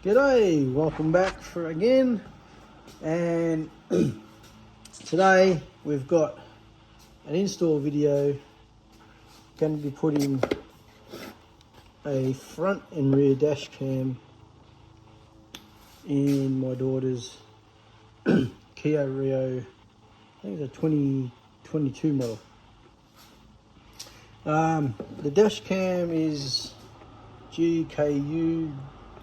G'day, welcome back for again, and today we've got an install video. Going to be putting a front and rear dash cam in my daughter's Kia Rio. I think it's a 2022 model. The dash cam is GKU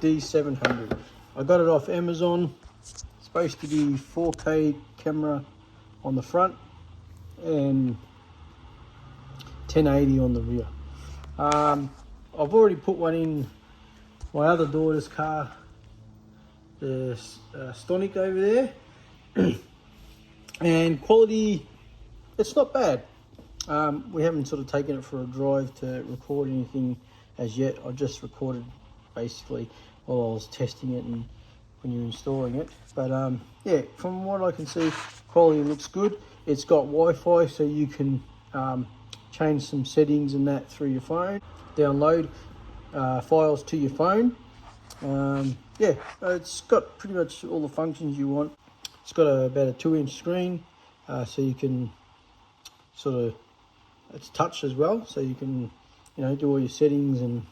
D700. I got it off Amazon. It's supposed to be 4K camera on the front and 1080 on the rear. I've already put one in my other daughter's car, the Stonic over there, and quality, it's not bad. We haven't sort of taken it for a drive to record anything as yet. I just recorded basically while I was testing it and when you're installing it. But yeah, from what I can see, quality looks good. It's got Wi-Fi, so you can change some settings and that through your phone. Download files to your phone. Yeah, it's got pretty much all the functions you want. It's got about a 2-inch screen, so you can sort of, it's touch as well, so you can, you know, do all your settings and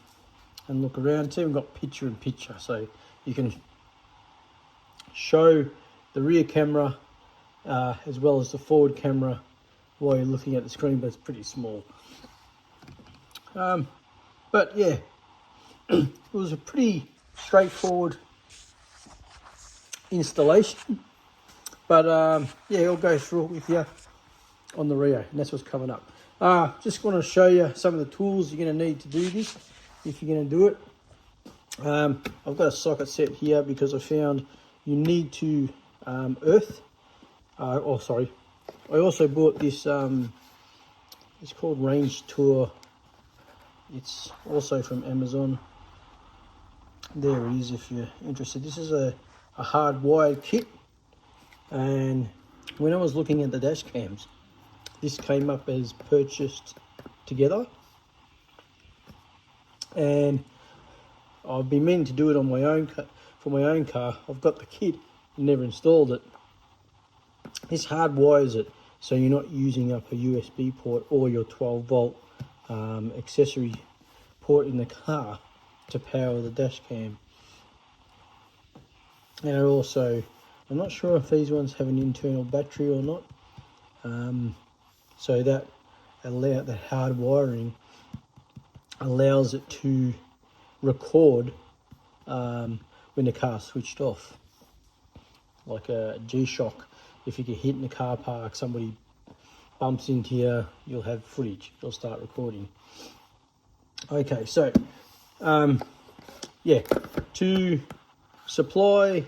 look around. It's even got picture in picture, so you can show the rear camera as well as the forward camera while you're looking at the screen, but it's pretty small. But yeah, it was a pretty straightforward installation, but yeah, I'll go through it with you on the Rio, and that's what's coming up. Just want to show you some of the tools you're going to need to do this if you're going to do it. I've got a socket set here because I found you need to earth. I also bought this, it's called Range Tour. It's also from Amazon. There it is if you're interested. This is a hardwired kit, and when I was looking at the dash cams, this came up as purchased together, and I've been meaning to do it on my own for my own car. I've got the kit, never installed it. This hardwires it, so you're not using up a USB port or your 12-volt accessory port in the car to power the dash cam. And also, I'm not sure if these ones have an internal battery or not. So that hard wiring allows it to record when the car's switched off, like a G-Shock. If you get hit in the car park, somebody bumps into you, you'll have footage. It'll start recording. Okay, so yeah, to supply,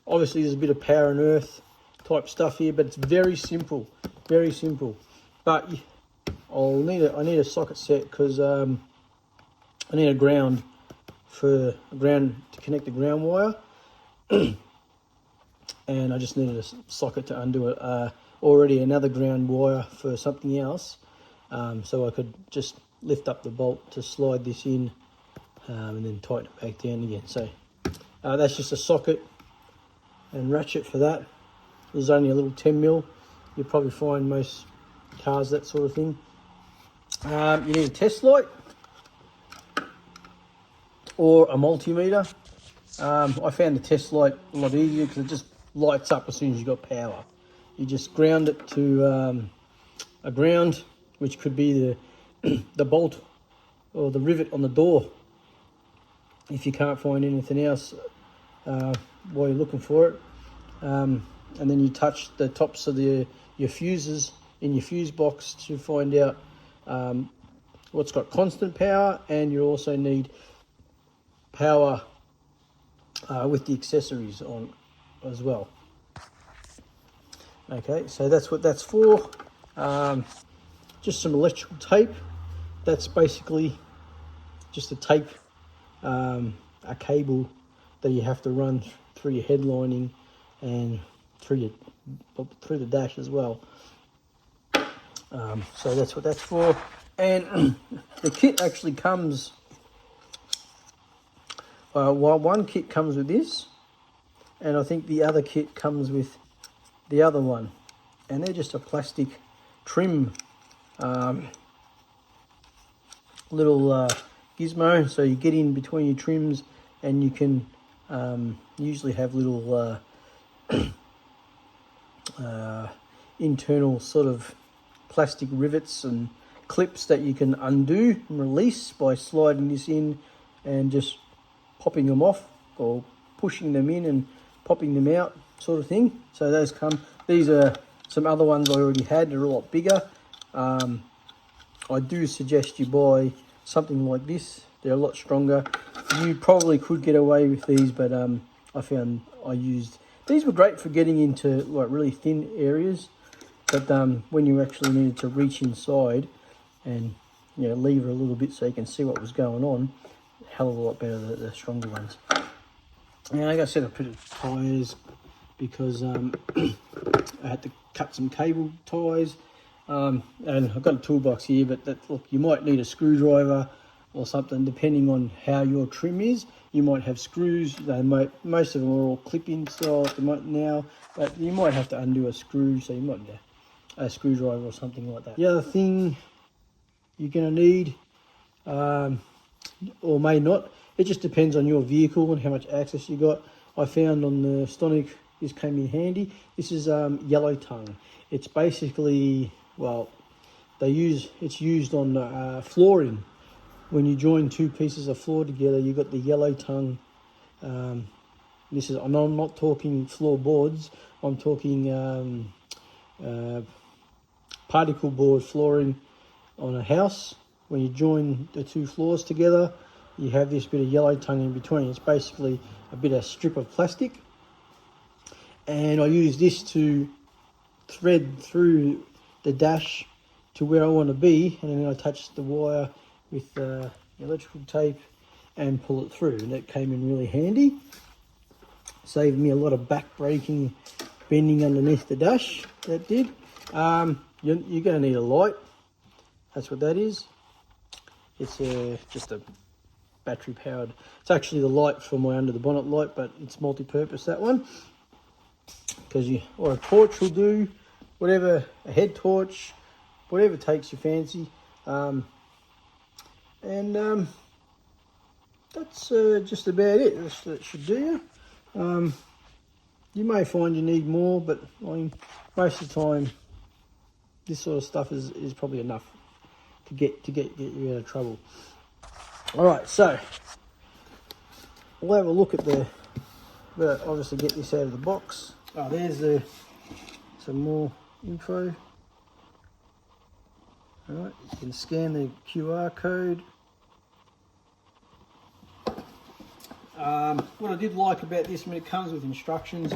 obviously there's a bit of power and earth type stuff here, but it's very simple, very simple. But I need a socket set because I need a ground to connect the ground wire, and I just needed a socket to undo it. Already another ground wire for something else, so I could just lift up the bolt to slide this in, and then tighten it back down again. So that's just a socket and ratchet for that. There's only a little 10mm. You'll probably find most cars that sort of thing. You need a test light or a multimeter. I found the test light a lot easier because it just lights up as soon as you've got power. You just ground it to a ground, which could be the bolt or the rivet on the door if you can't find anything else while you're looking for it. And then you touch the tops of your fuses in your fuse box to find out what's got constant power, and you also need power with the accessories on as well. Okay, so that's what that's for. Just some electrical tape. That's basically just a tape, a cable that you have to run through your headlining and through the dash as well. So that's what that's for. And the kit actually comes one kit comes with this, and I think the other kit comes with the other one, and they're just a plastic trim little gizmo, so you get in between your trims, and you can usually have little internal sort of plastic rivets and clips that you can undo and release by sliding this in and just popping them off, or pushing them in and popping them out, sort of thing. So those come. These are some other ones I already had. They're a lot bigger. I do suggest you buy something like this. They're a lot stronger. You probably could get away with these, but I found these were great for getting into like really thin areas, but when you actually needed to reach inside and lever a little bit so you can see what was going on, hell of a lot better the stronger ones. And like I said, I put tyres because I had to cut some cable ties. And I've got a toolbox here, but look, you might need a screwdriver or something depending on how your trim is. You might have screws. Most of them are all clip-in style at the moment now, but you might have to undo a screw, so you might need a screwdriver or something like that. The other thing you're going to need, or may not, it just depends on your vehicle and how much access you got. I found on the Stonic this came in handy. This is yellow tongue. It's basically, well, it's used on flooring. When you join two pieces of floor together, you got the yellow tongue. I'm not talking floorboards. I'm talking particle board flooring on a house. When you join the two floors together, you have this bit of yellow tongue in between. It's basically a bit of strip of plastic, and I use this to thread through the dash to where I want to be, and then I touch the wire with electrical tape and pull it through, and that came in really handy. Saved me a lot of back braking, bending underneath the dash. That did. You're going to need a light. That's what that is. It's just a battery powered. It's actually the light for my under the bonnet light, but it's multi-purpose, that one. Or a torch will do, whatever, a head torch, whatever takes your fancy. That's just about it. That should do you. You may find you need more, but I mean, most of the time, this sort of stuff is probably enough to get you out of trouble. All right, so we'll have a look at but obviously get this out of the box. Oh, there's some more info. All right, you can scan the QR code. What I did like about this, it comes with instructions,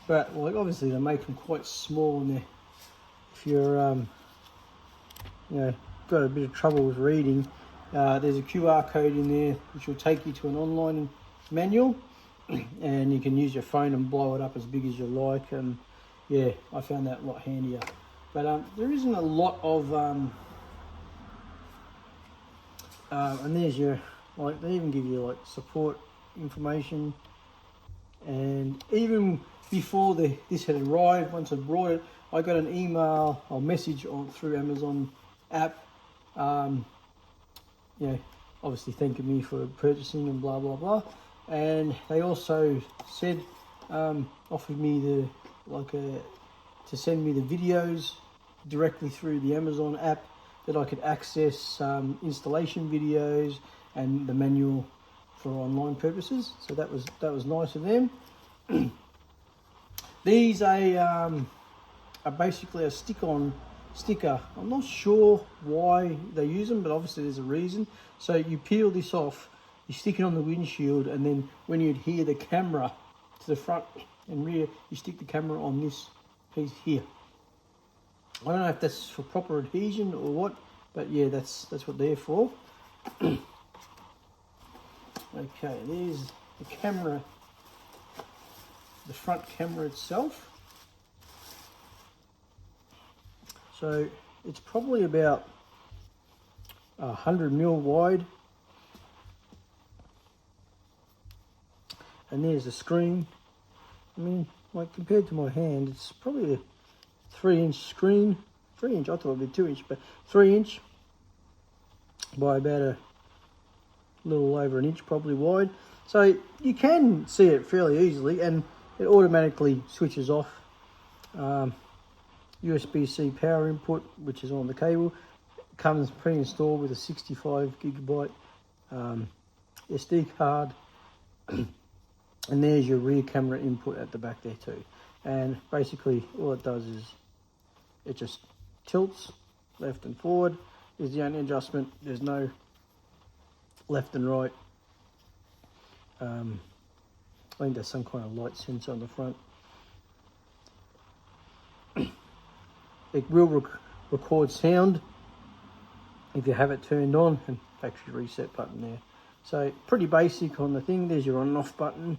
but obviously they make them quite small in there. If you're got a bit of trouble with reading, there's a QR code in there which will take you to an online manual, and you can use your phone and blow it up as big as you like. And yeah, I found that a lot handier. But there isn't a lot of and there's your, they even give you support information. And even before this had arrived, once I brought it, I got an email or message through Amazon app, obviously thanking me for purchasing and blah blah blah. And they also said, offered me to send me the videos directly through the Amazon app, that I could access installation videos and the manual for online purposes. So that was nice of them. These are basically a sticker. I'm not sure why they use them, but obviously there's a reason. So you peel this off, you stick it on the windshield, and then when you adhere the camera to the front and rear, you stick the camera on this piece here. I don't know if that's for proper adhesion or what, but yeah, that's what they're for. Okay, there's the camera, the front camera itself. So it's probably about 100 mil wide. and there's the screen. I mean, like compared to my hand, it's probably a 3-inch screen. 3-inch, I thought it would be 2-inch, but 3-inch by about a little over an inch probably wide. So you can see it fairly easily, and it automatically switches off. USB-C power input, which is on the cable, comes pre-installed with a 65 gigabyte SD card. And there's your rear camera input at the back there too. And basically all it does is it just tilts left and forward is the only adjustment. There's no left and right. I think there's some kind of light sensor on the front. It will record sound if you have it turned on, and factory reset button there. So pretty basic on the thing. There's your on and off button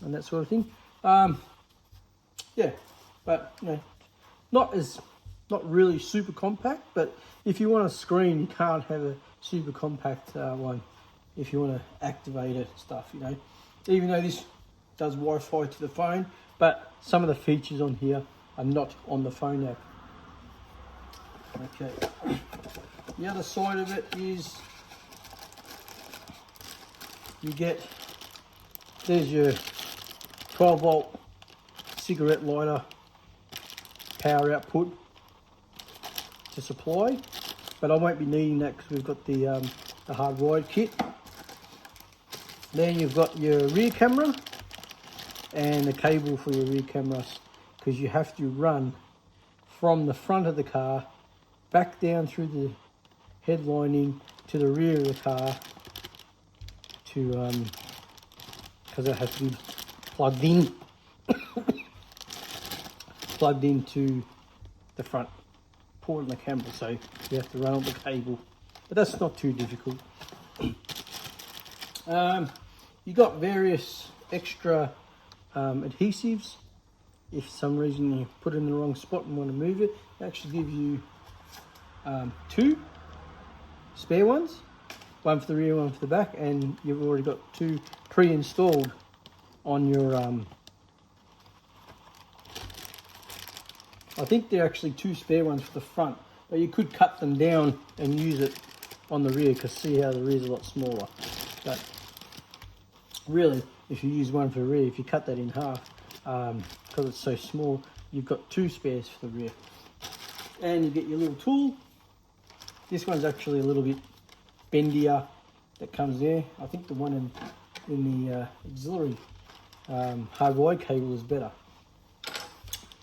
and that sort of thing. Yeah, but you know, not really super compact. But if you want a screen, you can't have a super compact one. If you want to activate it, stuff, you know. Even though this does Wi-Fi to the phone, but some of the features on here are not on the phone app. Okay. The other side of it is you get, there's your 12 volt cigarette lighter power output to supply, but I won't be needing that because we've got the hardwired kit. Then you've got your rear camera and the cable for your rear cameras, because you have to run from the front of the car back down through the headlining to the rear of the car to because it has to be plugged into the front port of the camera, so you have to run on the cable, but that's not too difficult. You got various extra adhesives. If for some reason you put it in the wrong spot and want to move it, they actually give you 2 spare ones, one for the rear, one for the back, and you've already got 2 pre-installed on your I think they're actually 2 spare ones for the front, but you could cut them down and use it on the rear, because see how the rear's a lot smaller. But really, if you use one for the rear, if you cut that in half, because it's so small, you've got 2 spares for the rear. And you get your little tool. This one's actually a little bit bendier that comes there. I think the one in the auxiliary hardwired cable is better.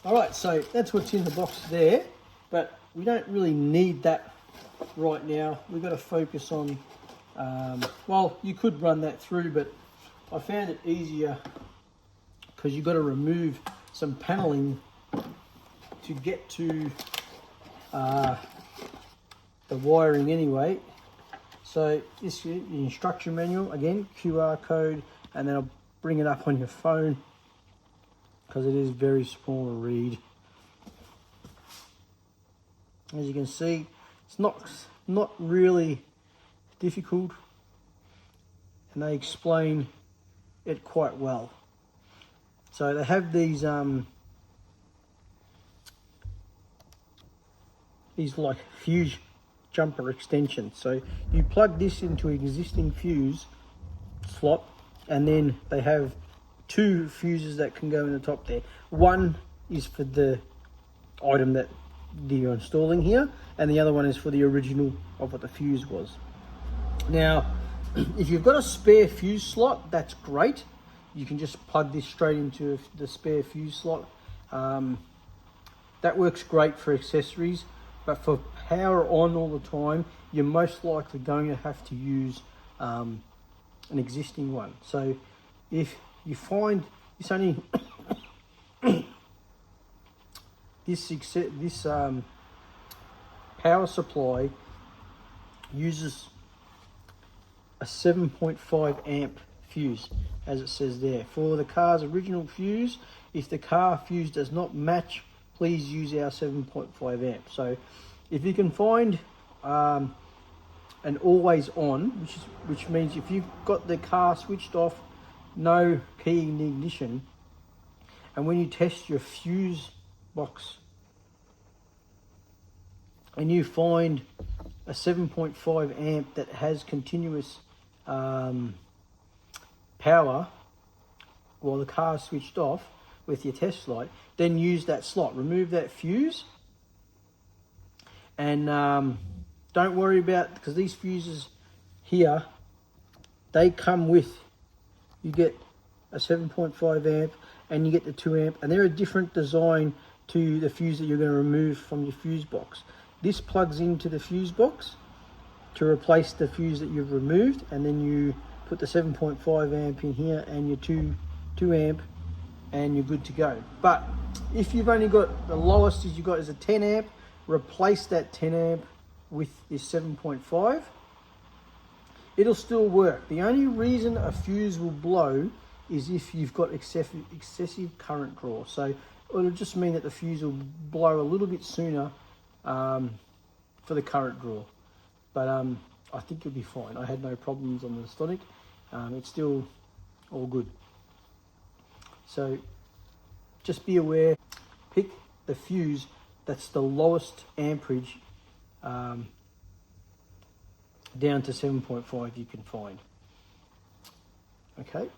Alright, so that's what's in the box there, but we don't really need that right now. We've got to focus on, well, you could run that through, but I found it easier because you've got to remove some paneling to get to the wiring anyway. So this is the instruction manual, again, QR code, and then I'll bring it up on your phone because it is very small to read. As you can see, it's not really difficult, and they explain it quite well. So they have these like fuse jumper extensions. So you plug this into an existing fuse slot, and then they have 2 fuses that can go in the top there. One is for the item that you're installing here, and the other one is for the original of what the fuse was. Now, if you've got a spare fuse slot, that's great. You can just plug this straight into the spare fuse slot. That works great for accessories, but for power on all the time, you're most likely going to have to use an existing one. So if you find this only this power supply uses a 7.5 amp fuse, as it says there. For the car's original fuse, if the car fuse does not match, please use our 7.5 amp. So if you can find an always on, which means if you've got the car switched off, no key in the ignition, and when you test your fuse box and you find a 7.5 amp that has continuous power while the car is switched off with your test light, then use that slot. Remove that fuse, and don't worry about, because these fuses here, they come with, you get a 7.5 amp and you get the 2 amp, and they're a different design to the fuse that you're going to remove from your fuse box. This plugs into the fuse box to replace the fuse that you've removed, and then you put the 7.5 amp in here and your 2 amp, and you're good to go. But if you've only got, the lowest you've got is a 10 amp, replace that 10 amp with this 7.5. It'll still work. The only reason a fuse will blow is if you've got excessive current draw. So it'll just mean that the fuse will blow a little bit sooner for the current draw. But I think you'll be fine. I had no problems on the Stonic. It's still all good. So just be aware, pick the fuse that's the lowest amperage down to 7.5 you can find. Okay,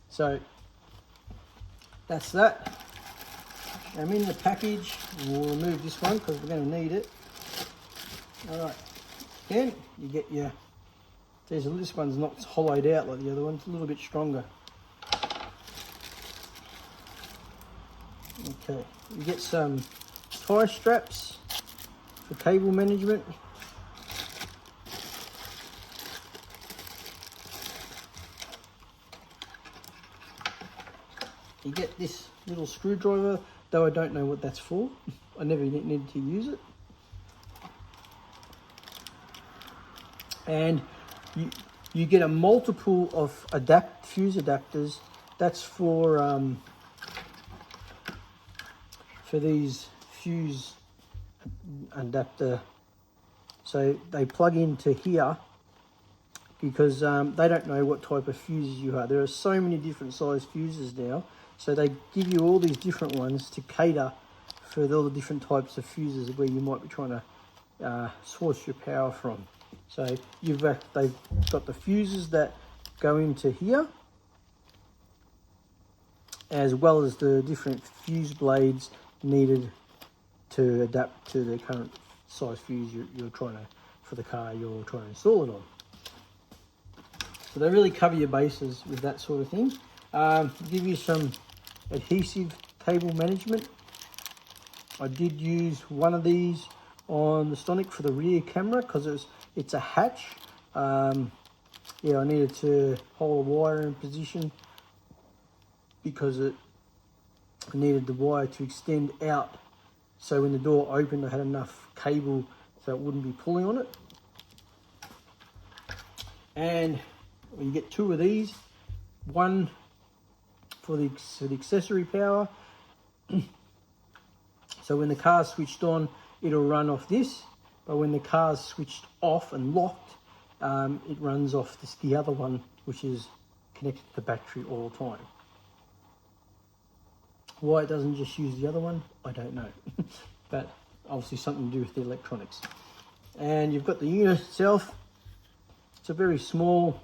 so that's that. I'm in the package. We'll remove this one because we're going to need it. All right, again, you get your, this one's not hollowed out like the other one, it's a little bit stronger. Okay, you get some tie straps for cable management. You get this little screwdriver, though I don't know what that's for. I never needed to use it. And you get a multiple of fuse adapters. That's for these fuse adapter. So they plug into here because they don't know what type of fuses you have. There are so many different size fuses now. So they give you all these different ones to cater for all the different types of fuses where you might be trying to source your power from. So they've got the fuses that go into here, as well as the different fuse blades needed to adapt to the current size fuse you're trying to, for the car you're trying to install it on. So they really cover your bases with that sort of thing. Give you some adhesive cable management. I did use one of these on the Stonic for the rear camera because it's a hatch. Yeah, I needed to hold a wire in position because I needed the wire to extend out, so when the door opened I had enough cable so it wouldn't be pulling on it. And you get 2 of these, one for the accessory power. So when the car's switched on, it'll run off this, but when the car's switched off and locked, it runs off the other one, which is connected to the battery all the time. Why it doesn't just use the other one, I don't know. But obviously something to do with the electronics. And you've got the unit itself. It's a very small,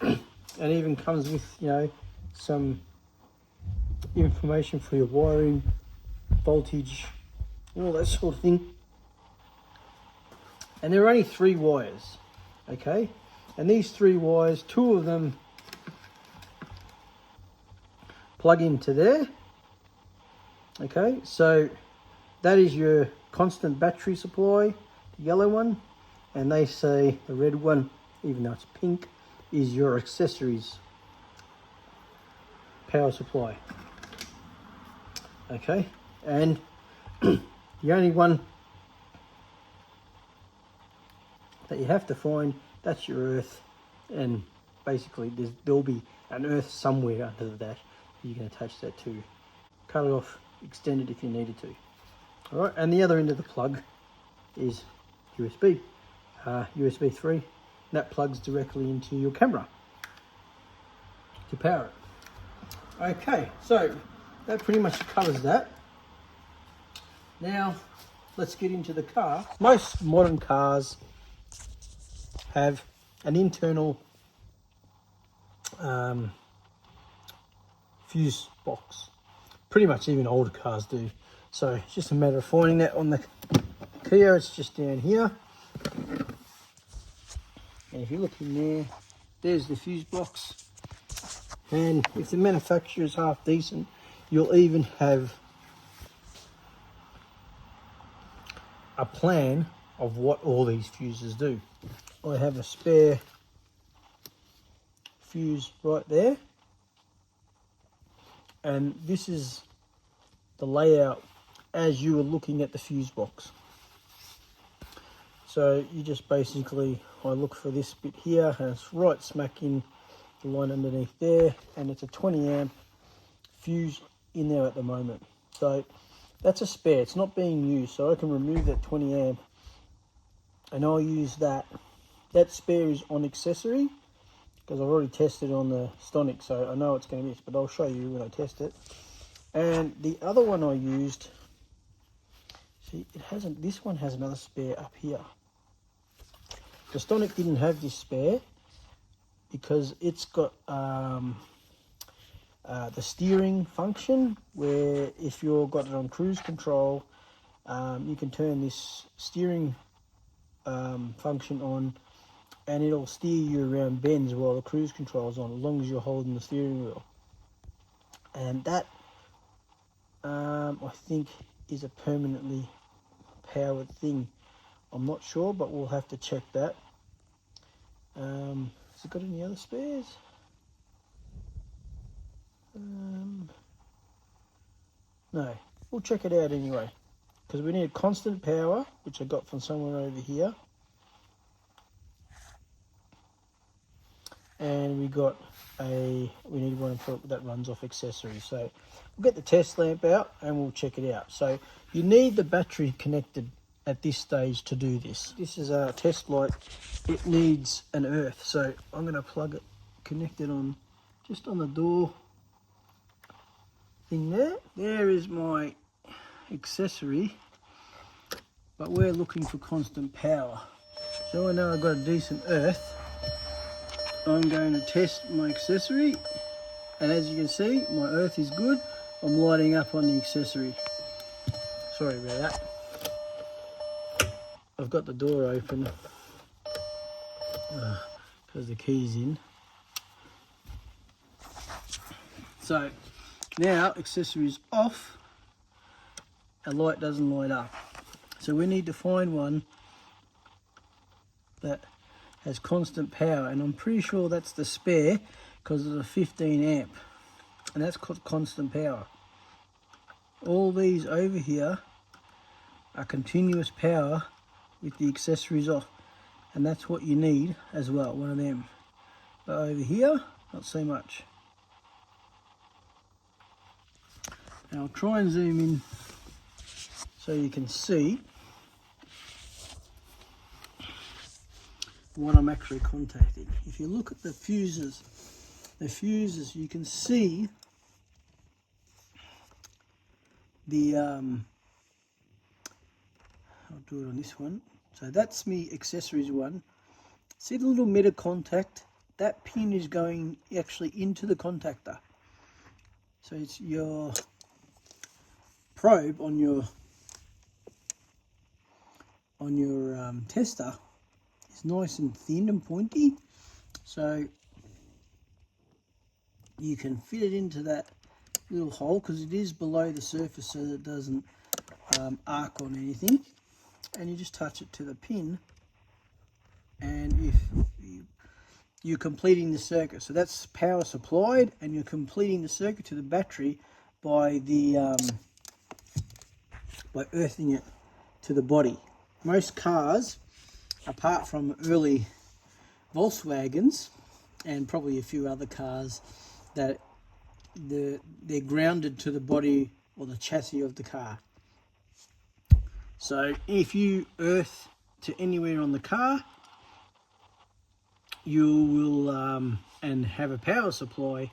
and even comes with, you know, some information for your wiring, voltage, all that sort of thing. And there are only 3 wires, okay? And these 3 wires, 2 of them plug into there, okay? So that is your constant battery supply, the yellow one, and they say the red one, even though it's pink, is your accessories power supply. Okay, and the only one that you have to find, that's your earth, and basically there'll be an earth somewhere under that you can attach that to. Cut it off, extend it if you needed to. All right, and the other end of the plug is USB, USB 3. That plugs directly into your camera to power it. Okay, so that pretty much covers that. Now let's get into the car. Most modern cars have an internal fuse box. Pretty much even older cars do. So it's just a matter of finding that on the Kia. It's just down here. And if you look in there, there's the fuse box. And if the manufacturer is half decent, you'll even have a plan of what all these fuses do. I have a spare fuse right there, and this is the layout as you were looking at the fuse box. So you just basically, I look for this bit here, and it's right smack in the line underneath there, and it's a 20 amp fuse in there at the moment. So that's a spare, it's not being used, so I can remove that 20 amp and I'll use that. That spare is on accessory because I've already tested on the Stonic, so I know it's going to miss, but I'll show you when I test it. And the other one I used, see, it hasn't, this one has another spare up here. The Stonic didn't have this spare because it's got the steering function, where if you've got it on cruise control, you can turn this steering function on and it'll steer you around bends while the cruise control is on, as long as you're holding the steering wheel. And that I think is a permanently powered thing. I'm not sure, but we'll have to check that. Has it got any other spares? No, we'll check it out anyway, because we need constant power, which I got from somewhere over here, and we need one that runs off accessories. So we'll get the test lamp out and we'll check it out. So you need the battery connected at this stage to do this. This is our test light. It needs an earth, so I'm going to plug it, connect it on just on the door thing there. There is my accessory, but we're looking for constant power. So I know I've got a decent earth. I'm going to test my accessory, and as you can see, my earth is good. I'm lighting up on the accessory. Sorry about that. I've got the door open because the key's in. So now accessory's off, a light doesn't light up. So we need to find one that has constant power, and I'm pretty sure that's the spare because it's a 15 amp, and that's constant power. All these over here are continuous power with the accessories off, and that's what you need as well, one of them. But over here, not so much. Now I'll try and zoom in so you can see what I'm actually contacting. If you look at the fuses, you can see the I'll do it on this one. So that's me accessories one. See the little metal contact? That pin is going actually into the contactor. So it's your probe on your tester is nice and thin and pointy, so you can fit it into that little hole because it is below the surface, so that it doesn't arc on anything. And you just touch it to the pin, and if you're completing the circuit, so that's power supplied, and you're completing the circuit to the battery by by earthing it to the body. Most cars, apart from early Volkswagens and probably a few other cars, that they're grounded to the body or the chassis of the car. So if you earth to anywhere on the car, you will, and have a power supply,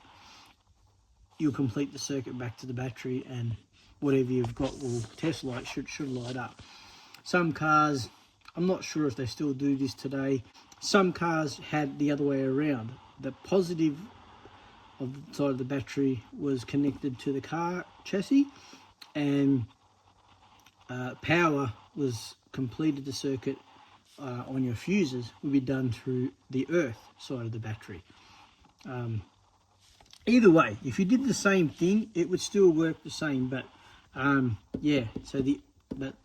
you'll complete the circuit back to the battery, and whatever you've got will test light should light up. Some cars, I'm not sure if they still do this today, some cars had the other way around. The positive of the side of the battery was connected to the car chassis, and power was completed the circuit on your fuses would be done through the earth side of the battery. Either way, if you did the same thing, it would still work the same. But yeah, but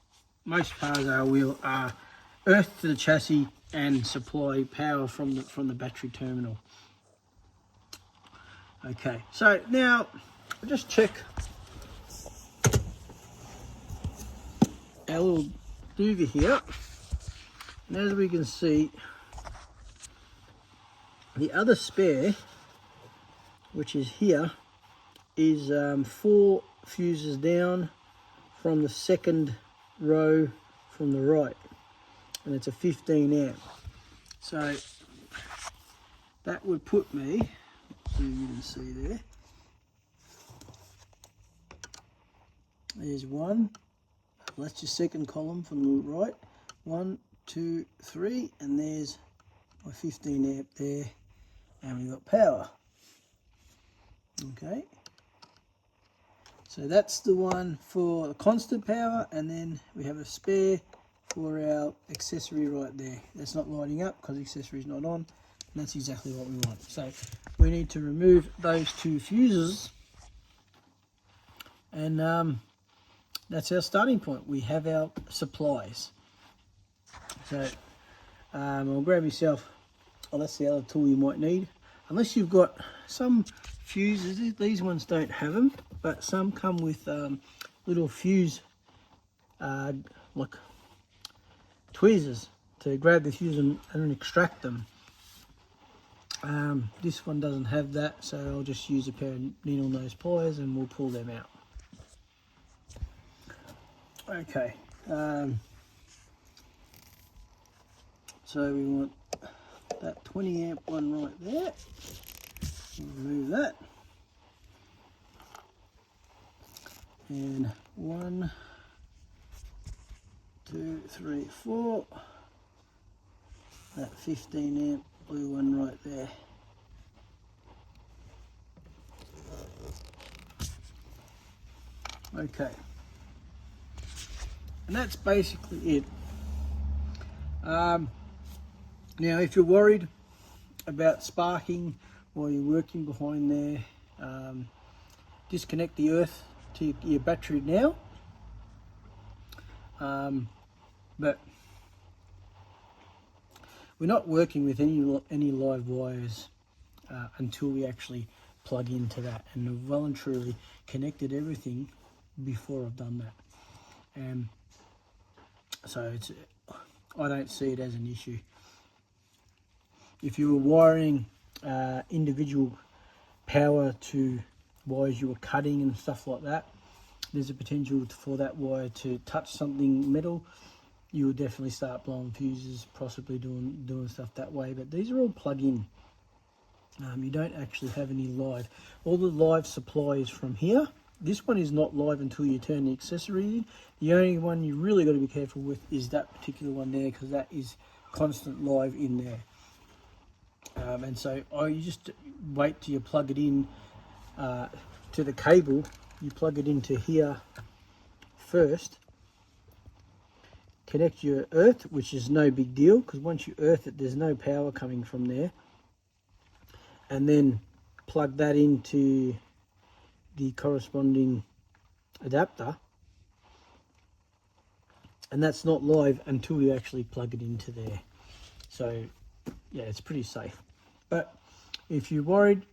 most cars are earth to the chassis and supply power from the battery terminal. Okay, so now I'll just check our little duva here, and as we can see, the other spare, which is here, is 4 fuses down from the second row from the right, and it's a 15 amp. So that would put me, so you can see there, there's one, that's your second column from the right, 1, 2, 3, and there's my 15 amp there, and we've got power. Okay, so that's the one for the constant power, and then we have a spare for our accessory right there. That's not lighting up because the accessory is not on, and that's exactly what we want. So we need to remove those 2 fuses, and that's our starting point. We have our supplies. So I'll grab myself, oh, that's the other tool you might need, unless you've got some fuses. These ones don't have them, but some come with little fuse like tweezers to grab the fuse and extract them. This one doesn't have that, so I'll just use a pair of needle nose pliers and we'll pull them out. Okay, so we want that 20 amp one right there. Remove that, and 1, 2, 3, 4, that 15 amp blue one right there. Okay, and that's basically it. Now if you're worried about sparking while you're working behind there, disconnect the earth to your battery now, but we're not working with any live wires until we actually plug into that, and I've well and truly connected everything before I've done that, so I don't see it as an issue. If you were wiring individual power to wires you were cutting and stuff like that, there's a potential for that wire to touch something metal. You would definitely start blowing fuses, possibly doing stuff that way. But these are all plug-in. You don't actually have any live. All the live supply is from here. This one is not live until you turn the accessory in. The only one you really got to be careful with is that particular one there, because that is constant live in there. And so you just wait till you plug it in to the cable. You plug it into here first, connect your earth, which is no big deal, because once you earth it, there's no power coming from there, and then plug that into the corresponding adapter, and that's not live until you actually plug it into there. So yeah, it's pretty safe. But if you're worried,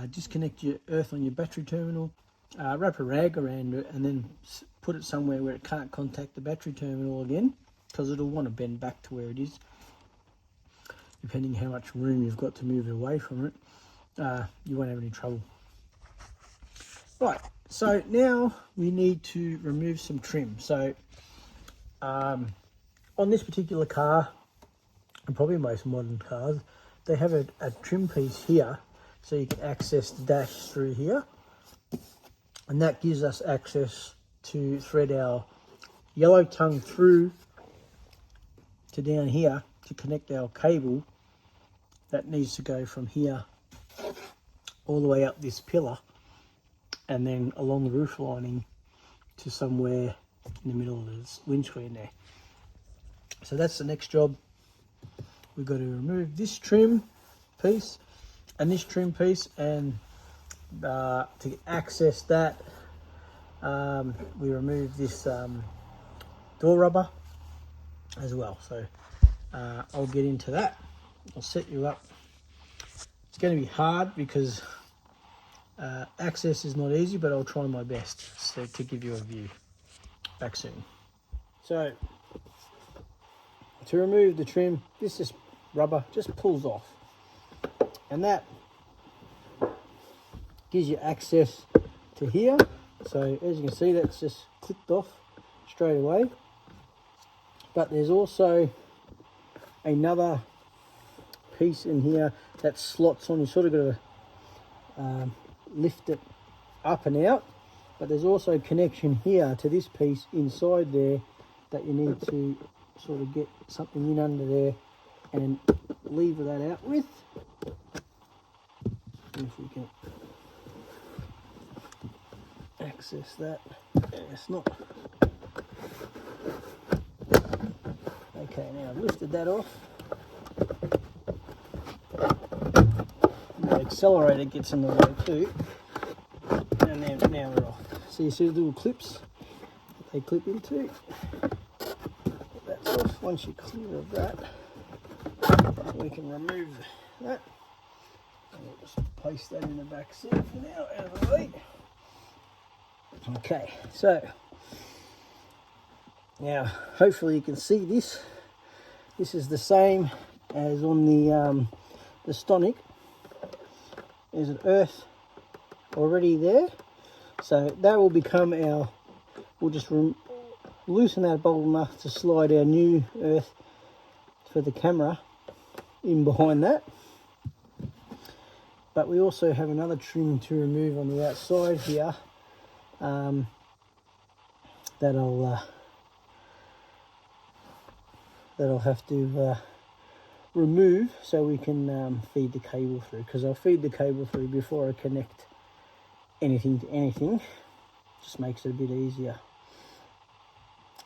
disconnect your earth on your battery terminal, wrap a rag around it, and then put it somewhere where it can't contact the battery terminal again, because it'll want to bend back to where it is, depending how much room you've got to move it away from it. You won't have any trouble. Right, so now we need to remove some trim. So on this particular car, and probably most modern cars, they have a trim piece here, so you can access the dash through here, and that gives us access to thread our yellow tongue through to down here to connect our cable that needs to go from here all the way up this pillar and then along the roof lining to somewhere in the middle of this windscreen there. So that's the next job. We've got to remove this trim piece and this trim piece, and to access that we remove this door rubber as well. So I'll get into that. I'll set you up. It's going to be hard because access is not easy, but I'll try my best to give you a view. Back soon. So to remove the trim, this rubber just pulls off, and that gives you access to here. So as you can see, that's just clipped off straight away. But there's also another piece in here that slots on. You sort of got to lift it up and out, but there's also a connection here to this piece inside there that you need to sort of get something in under there and lever that out with. See if we can access that. It's not. Okay, now I've lifted that off. The accelerator gets in the way too. And now we're off. So you see the little clips that they clip into. That's off. Once you're clear of that, we can remove that. And we'll just place that in the back seat for now, out of the way. Okay, so now hopefully you can see this. This is the same as on the Stonic. There's an earth already there, so that will become our. We'll just loosen that bolt enough to slide our new earth for the camera in behind that. But we also have another trim to remove on the outside here. That'll have to remove so we can feed the cable through, because I'll feed the cable through before I connect anything to anything. Just makes it a bit easier,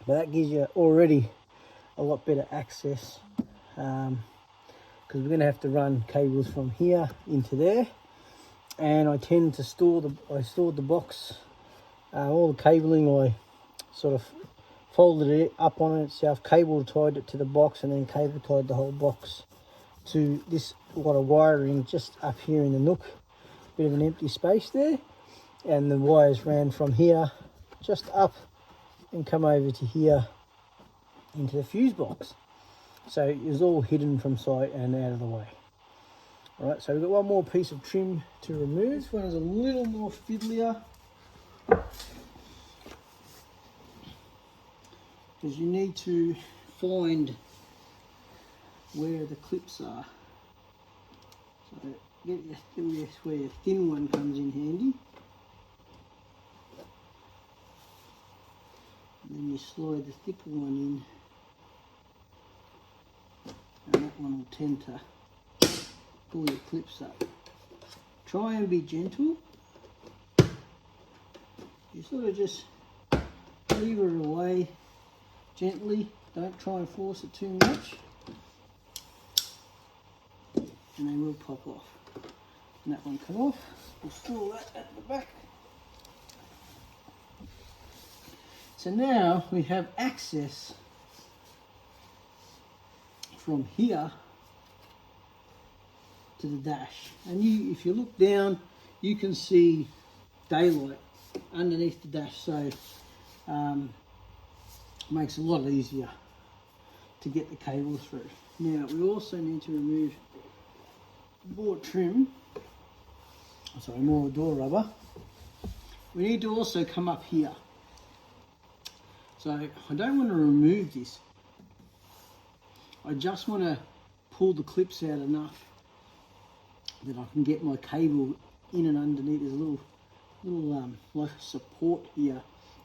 but that gives you already a lot better access, because we're going to have to run cables from here into there, and I tend to stored the box, all the cabling I sort of folded it up on itself, cable tied it to the box, and then cable tied the whole box to this lot of wiring just up here in the nook. Bit of an empty space there, and the wires ran from here just up and come over to here into the fuse box. So it was all hidden from sight and out of the way. Alright, so we've got one more piece of trim to remove. This one is a little more fiddlier, because you need to find where the clips are. So get where your thin one comes in handy. And then you slide the thicker one in, and that one will tend to pull your clips up. Try and be gentle. You sort of just lever it away gently, don't try and force it too much, and they will pop off. And that one come off. We'll store that at the back. So now we have access from here to the dash, and if you look down, you can see daylight underneath the dash, so makes it a lot easier to get the cable through. Now we also need to remove more trim, more door rubber. We need to also come up here. So I don't want to remove this I just want to pull the clips out enough that I can get my cable in and underneath. There's a little like support here.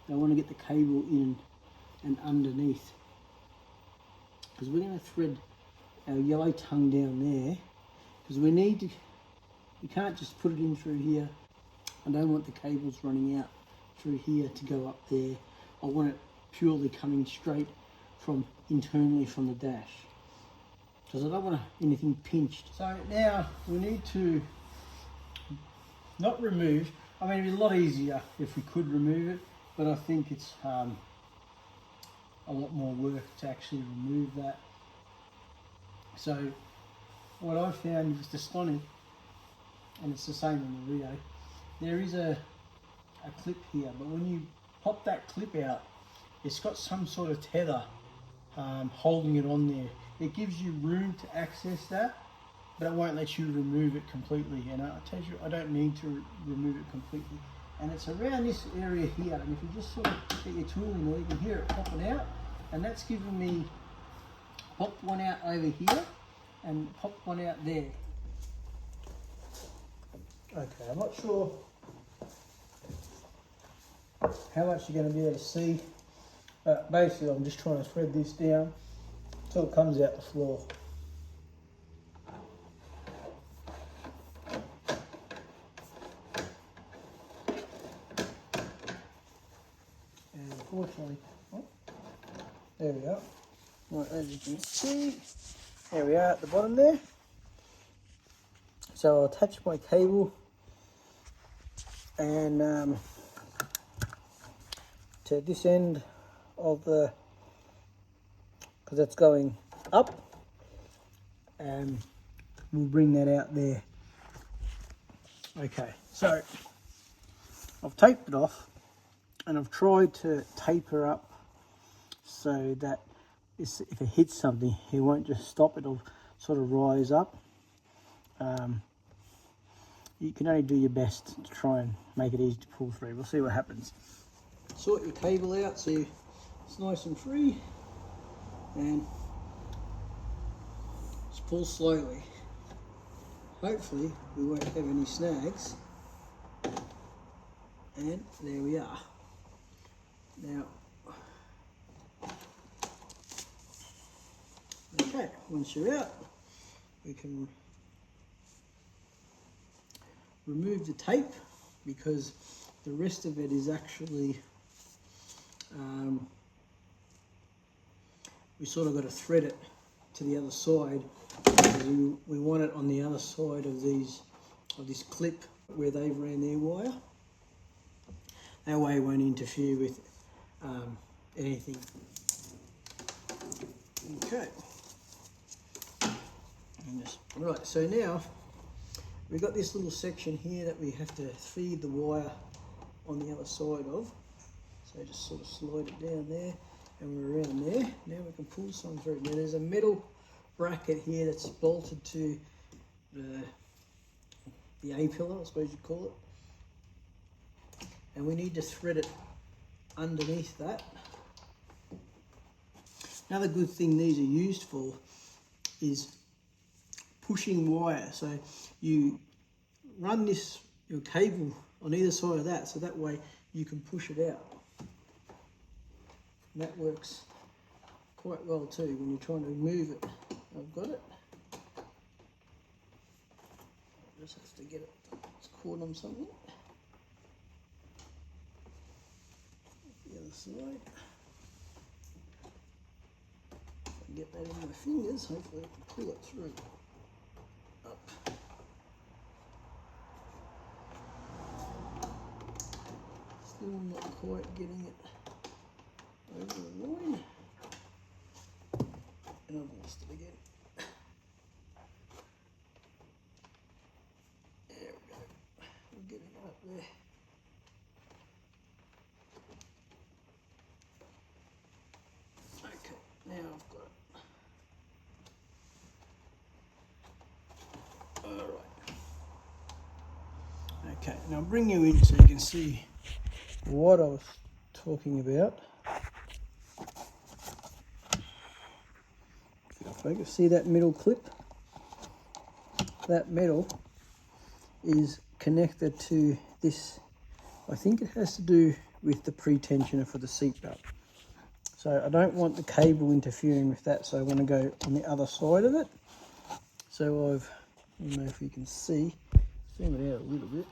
I want to get the cable in and underneath, because we're going to thread our yellow tongue down there, because we need to, you can't just put it in through here. I don't want the cables running out through here to go up there. I want it purely coming straight from internally from the dash, because I don't want anything pinched. So now we need to not remove. I mean, it'd be a lot easier if we could remove it, but I think it's a lot more work to actually remove that. So what I found with the Stonic, and it's the same on the Rio, there is a clip here, but when you pop that clip out, it's got some sort of tether holding it on there. It gives you room to access that, but it won't let you remove it completely. And I tell you, I don't need to remove it completely. And it's around this area here, and if you just sort of get your tool in there, you can hear it popping out, and that's giving me, popped one out over here and popped one out there. Okay, I'm not sure how much you're going to be able to see, but basically I'm just trying to thread this down until it comes out the floor. And unfortunately, oh, there we go. Right, as you can see, there we are at the bottom there. So I'll attach my cable and to this end of the, because that's going up, and we'll bring that out there. Okay, so I've taped it off, and I've tried to taper up so that if it hits something, it won't just stop, it'll sort of rise up. You can only do your best to try and make it easy to pull through. We'll see what happens. Sort your cable out so it's nice and free, and just pull slowly. Hopefully we won't have any snags, and there we are. Now, okay, once you're out, we can remove the tape, because the rest of it is actually we sort of got to thread it to the other side, because we want it on the other side of this clip where they've ran their wire. That way it won't interfere with anything. Okay. Right, so now we've got this little section here that we have to feed the wire on the other side of. So just sort of slide it down there, and we're around there. Now we can pull some through. Now there's a metal bracket here that's bolted to the A-pillar, I suppose you'd call it. And we need to thread it underneath that. Another good thing these are used for is pushing wire. So you run your cable on either side of that, so that way you can push it out. And that works quite well too when you're trying to move it. I've got it. Just have to get it. It's caught on something. The other side. If I can get that in my fingers, hopefully I can pull it through. Up. Still not quite getting it over the line. And I've lost it again. There we go. I'm getting it up there. Okay, now I've got it. Alright. Okay, now I'll bring you in so you can see what I was talking about. If I focus. See that middle clip? That metal is connected to this. I think it has to do with the pre-tensioner for the seatbelt. So I don't want the cable interfering with that, so I want to go on the other side of it. So I don't know if you can see, zoom it out a little bit.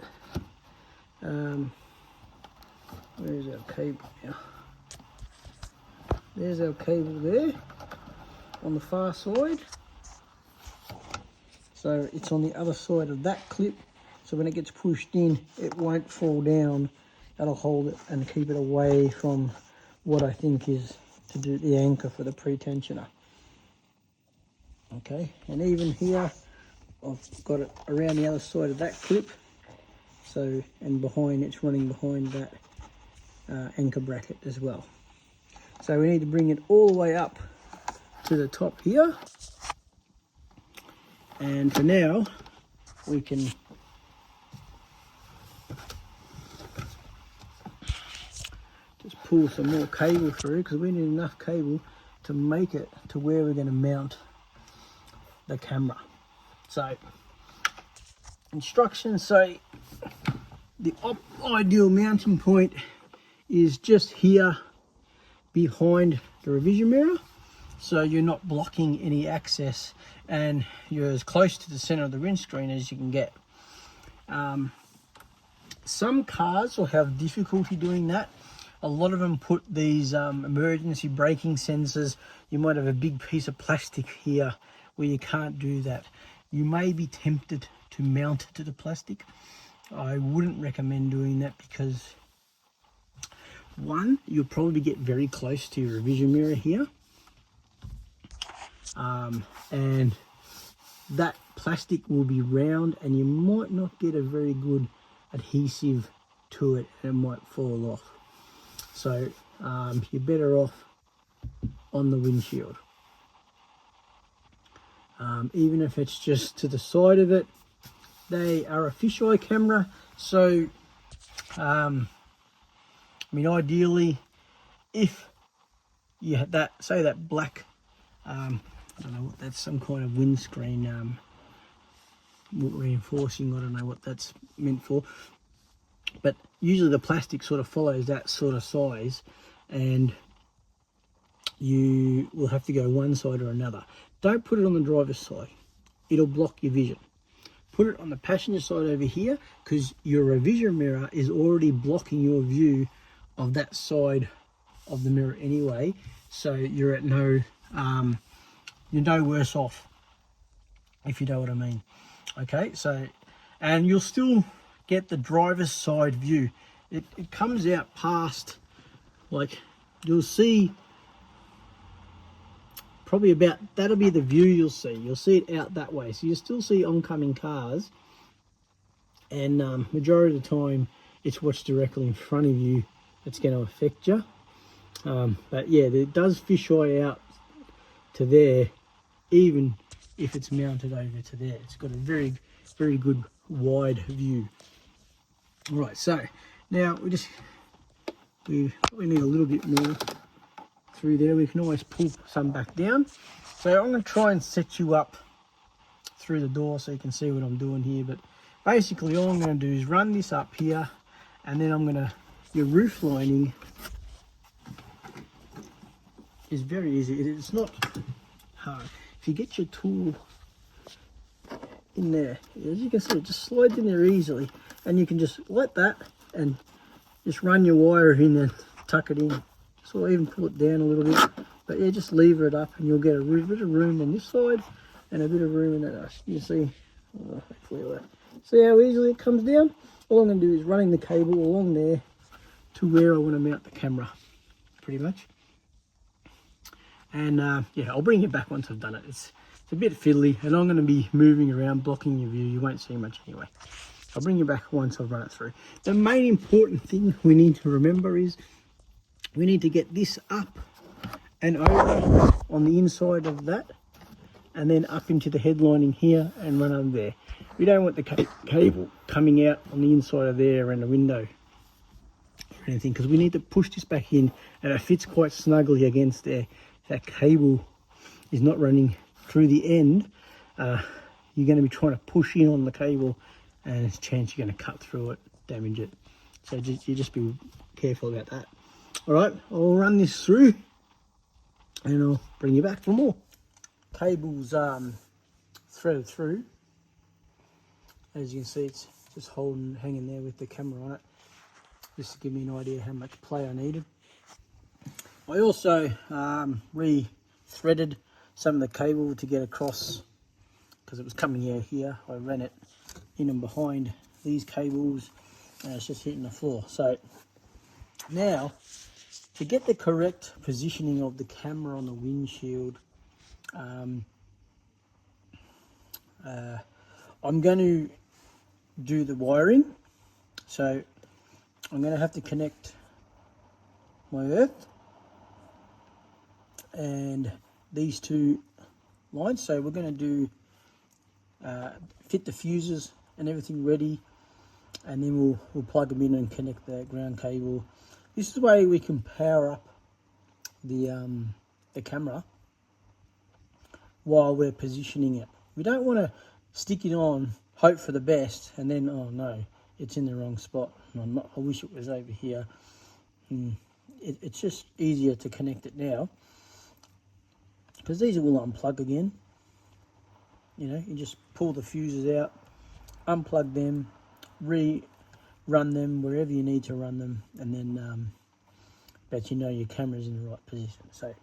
Where's our cable now? There's our cable there on the far side. So it's on the other side of that clip. So when it gets pushed in, it won't fall down. That'll hold it and keep it away from what I think is to do the anchor for the pre-tensioner. Okay, and even here, I've got it around the other side of that clip. So, and behind, it's running behind that anchor bracket as well. So we need to bring it all the way up to the top here. And for now, we can just pull some more cable through, because we need enough cable to make it to where we're going to mount the camera. So instructions say the ideal mounting point is just here behind the revision mirror, so you're not blocking any access and you're as close to the center of the windscreen as you can get. Some cars will have difficulty doing that. A lot of them put these emergency braking sensors. You might have a big piece of plastic here where you can't do that. You may be tempted to mount it to the plastic. I wouldn't recommend doing that because, one, you'll probably get very close to your revision mirror here. And that plastic will be round and you might not get a very good adhesive to it and it might fall off. So you're better off on the windshield. Even if it's just to the side of it. They are a fisheye camera, so I mean, ideally, if you had that, say that black, I don't know what that's, some kind of windscreen reinforcing, I don't know what that's meant for, but usually the plastic sort of follows that sort of size, and you will have to go one side or another. Don't put it on the driver's side, it'll block your vision. Put it on the passenger side over here, because your revision mirror is already blocking your view of that side of the mirror anyway, so you're at no you're no worse off, if you know what I mean. Okay, so, and you'll still get the driver's side view. It comes out past, like, you'll see probably about, that'll be the view you'll see. You'll see it out that way. So you still see oncoming cars, and majority of the time it's what's directly in front of you that's going to affect you. But yeah, it does fisheye out to there, even if it's mounted over to there. It's got a very, very good wide view. All right, so now we need a little bit more through there. We can always pull some back down. So I'm going to try and set you up through the door so you can see what I'm doing here. But basically all I'm going to do is run this up here, and then I'm going to, your roof lining is very easy. It's not hard. If you get your tool in there, as you can see, it just slides in there easily, and you can just let that and just run your wire in and tuck it in. So I'll even pull it down a little bit, but yeah, just lever it up and you'll get a bit of room on this side and a bit of room in that. You see, hopefully see how easily it comes down? All I'm going to do is running the cable along there to where I want to mount the camera, pretty much. And yeah, I'll bring it back once I've done it. It's a bit fiddly, and I'm going to be moving around, blocking your view. You won't see much anyway. I'll bring you back once I've run it through. The main important thing we need to remember is we need to get this up and over on the inside of that, and then up into the headlining here and run under there. We don't want the cable coming out on the inside of there and the window or anything, because we need to push this back in, and it fits quite snugly against there. That cable is not running through the end, you're going to be trying to push in on the cable, and there's a chance you're going to cut through it, damage it. So you just be careful about that. All right, I'll run this through and I'll bring you back for more. Cable's threaded through. As you can see, it's just hanging there with the camera on it, just to give me an idea how much play I needed. I also re-threaded some of the cable to get across, because it was coming out here. I ran it in and behind these cables, and it's just hitting the floor. So now, to get the correct positioning of the camera on the windshield, I'm going to do the wiring. So I'm going to have to connect my earth and these two lines. So we're going to do fit the fuses and everything ready, and then we'll plug them in and connect the ground cable. This is the way we can power up the camera while we're positioning it. We don't want to stick it on, hope for the best, and then, oh no, it's in the wrong spot. I wish it was over here. It's just easier to connect it now, because these will unplug again. You know, you just pull the fuses out, unplug them, run them wherever you need to run them, and then that you know your camera's in the right position. So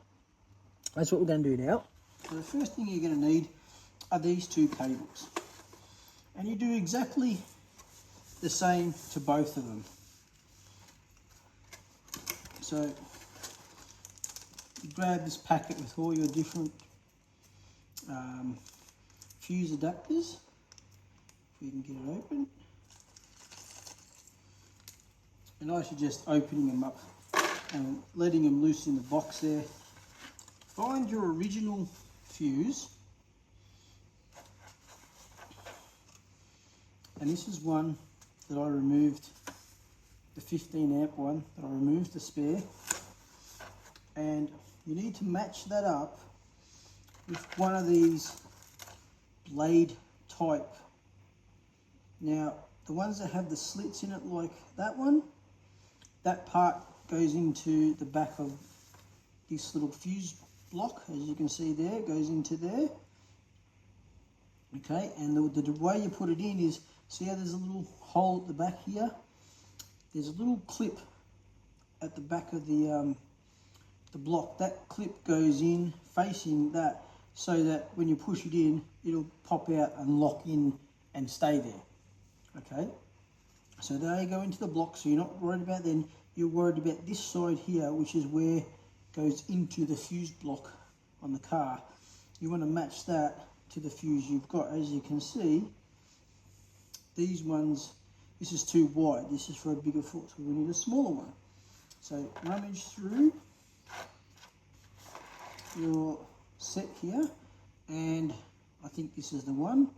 that's what we're going to do now. So the first thing you're going to need are these two cables, and you do exactly the same to both of them. So you grab this packet with all your different fuse adapters, if we can get it open, and I suggest opening them up and letting them loose in the box there. Find your original fuse, and this is one that I removed, the 15 amp one that I removed, the spare, and you need to match that up with one of these blade type. Now the ones that have the slits in it, like that one, that part goes into the back of this little fuse block, as you can see there, goes into there. Okay, and the way you put it in is, see how there's a little hole at the back here? There's a little clip at the back of the block. That clip goes in facing that, so that when you push it in, it'll pop out and lock in and stay there. Okay, so they go into the block, so you're not worried about them. You're worried about this side here, which is where it goes into the fuse block on the car. You want to match that to the fuse you've got. As you can see, these ones, this is too wide, this is for a bigger foot, so we need a smaller one. So rummage through your set here, and I think this is the one,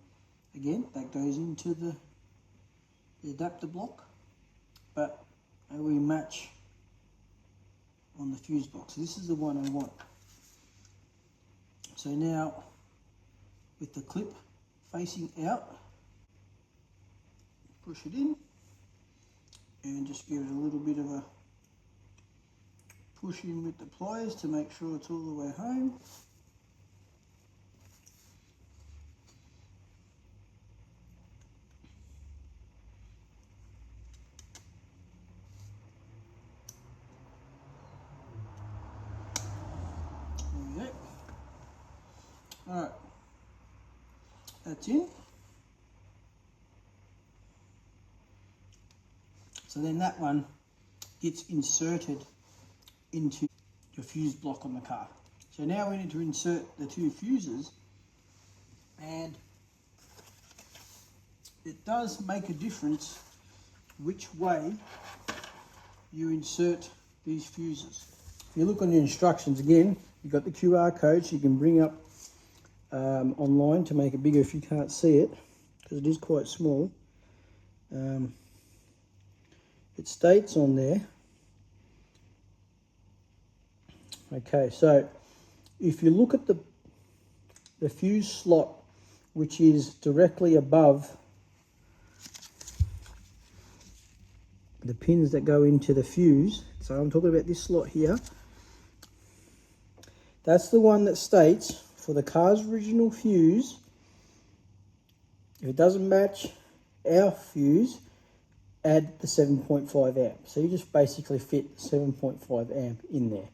again, that goes into the adapter block, but we match on the fuse box. So this is the one I want. So now, with the clip facing out, push it in and just give it a little bit of a push in with the pliers to make sure it's all the way home. There we go. Alright, that's in. So then that one gets inserted into your fuse block on the car. So now we need to insert the two fuses, and it does make a difference which way you insert these fuses. If you look on your instructions again, you've got the QR code, so you can bring up online to make it bigger if you can't see it, because it is quite small. It states on there, okay, so if you look at the the fuse slot, which is directly above the pins that go into the fuse. So I'm talking about this slot here. That's the one that states for the car's original fuse, if it doesn't match our fuse, add the 7.5 amp. So you just basically fit 7.5 amp in there.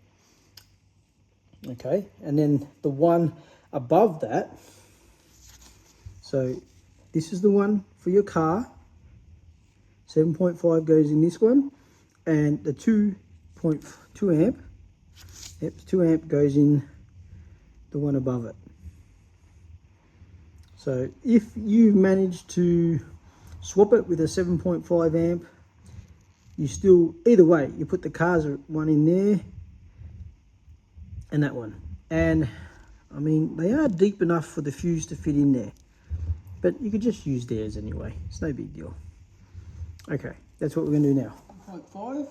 Okay, and then the one above that, so this is the one for your car, 7.5 goes in this one, and the 2.2 amp, yep, 2 amp goes in the one above it. So if you manage to swap it with a 7.5 amp, you still, either way, you put the car's one in there and that one. And I mean, they are deep enough for the fuse to fit in there, but you could just use theirs anyway. It's no big deal. Okay, that's what we're going to do now. 1.5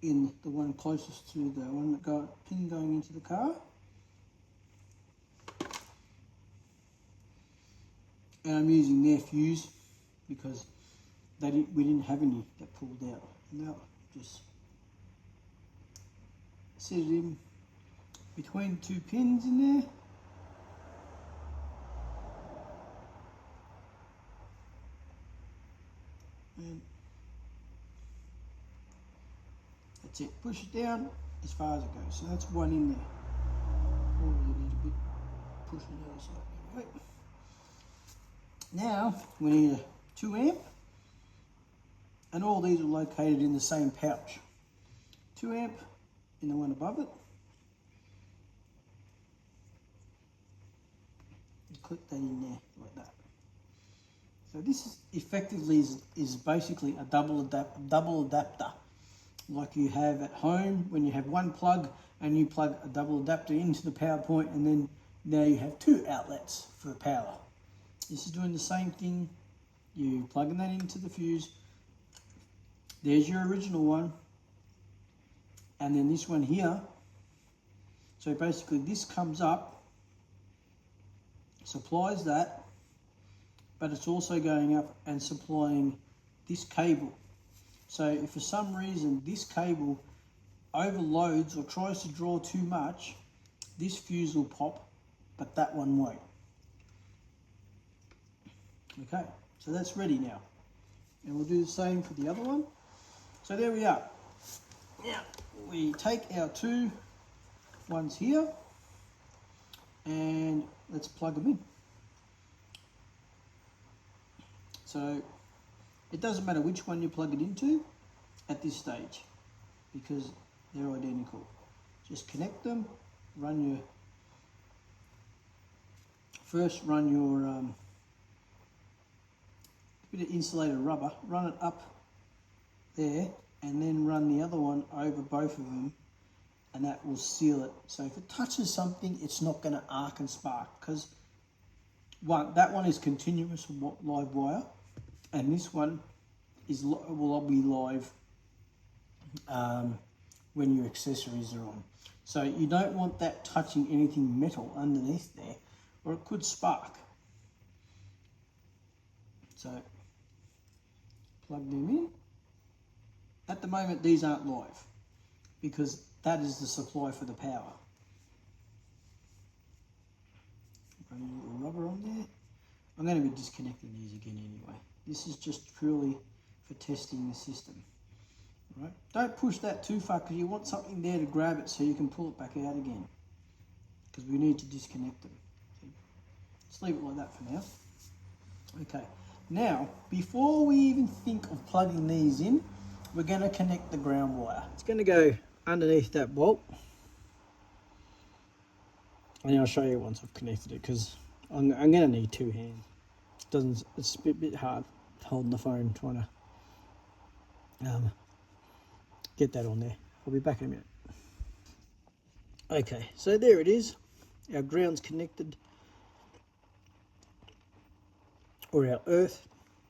in the one closest to the one that got pin going into the car. And I'm using their fuse because we didn't have any that pulled out. Now just set it in between two pins in there. And that's it. Push it down as far as it goes. So that's one in there. Probably need a bit push on the other side. Right. Now we need a 2 amp, and all these are located in the same pouch. 2 amp in the one above it. You clip that in there like that. So this is effectively is basically a double adapter, like you have at home when you have one plug and you plug a double adapter into the power point, and then now you have 2 outlets for power. This is doing the same thing. You plugging that into the fuse. There's your original one, and then this one here. So basically this comes up, supplies that, but it's also going up and supplying this cable. So if for some reason this cable overloads or tries to draw too much, this fuse will pop, but that one won't. Okay, so that's ready now. And we'll do the same for the other one. So there we are. Now, we take our 2 ones here and let's plug them in. So it doesn't matter which one you plug it into at this stage because they're identical. Just connect them, run your bit of insulated rubber, run it up there, and then run the other one over both of them, and that will seal it. So if it touches something, it's not going to arc and spark, because that one is continuous live wire, and this one will be live when your accessories are on. So you don't want that touching anything metal underneath there, or it could spark. So plug them in. At the moment these aren't live because that is the supply for the power. Run a little rubber on there. I'm going to be disconnecting these again anyway. This is just purely for testing the system. Right? Don't push that too far because you want something there to grab it so you can pull it back out again, because we need to disconnect them. So just leave it like that for now. Okay, now before we even think of plugging these in, we're going to connect the ground wire. It's going to go underneath that bolt, and I'll show you once I've connected it, because I'm going to need 2 hands. It's a bit hard holding the phone trying to get that on there. I'll be back in a minute. Okay, so there it is. Our ground's connected, or our earth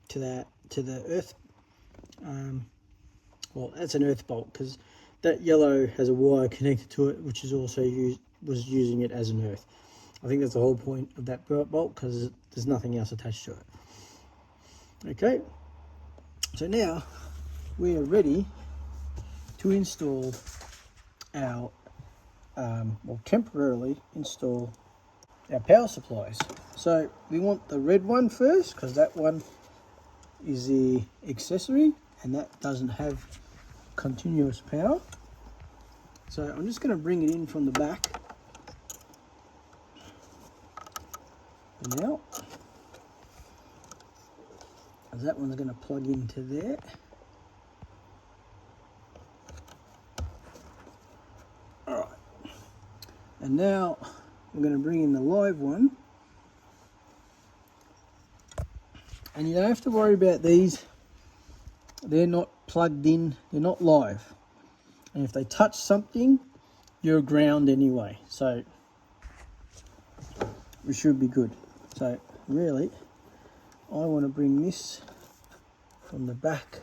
to the earth. Well, that's an earth bolt because that yellow has a wire connected to it, which is also was using it as an earth. I think that's the whole point of that bolt, because there's nothing else attached to it. Okay, so now we are ready to install our, well, temporarily install our power supplies. So we want the red one first, because that one is the accessory and that doesn't have continuous power. So I'm just going to bring it in from the back for now, as that one's going to plug into there. Alright, and now I'm going to bring in the live one, and you don't have to worry about these. They're not plugged in, they're not live, and if they touch something, you're ground anyway, so we should be good. So really, I want to bring this from the back,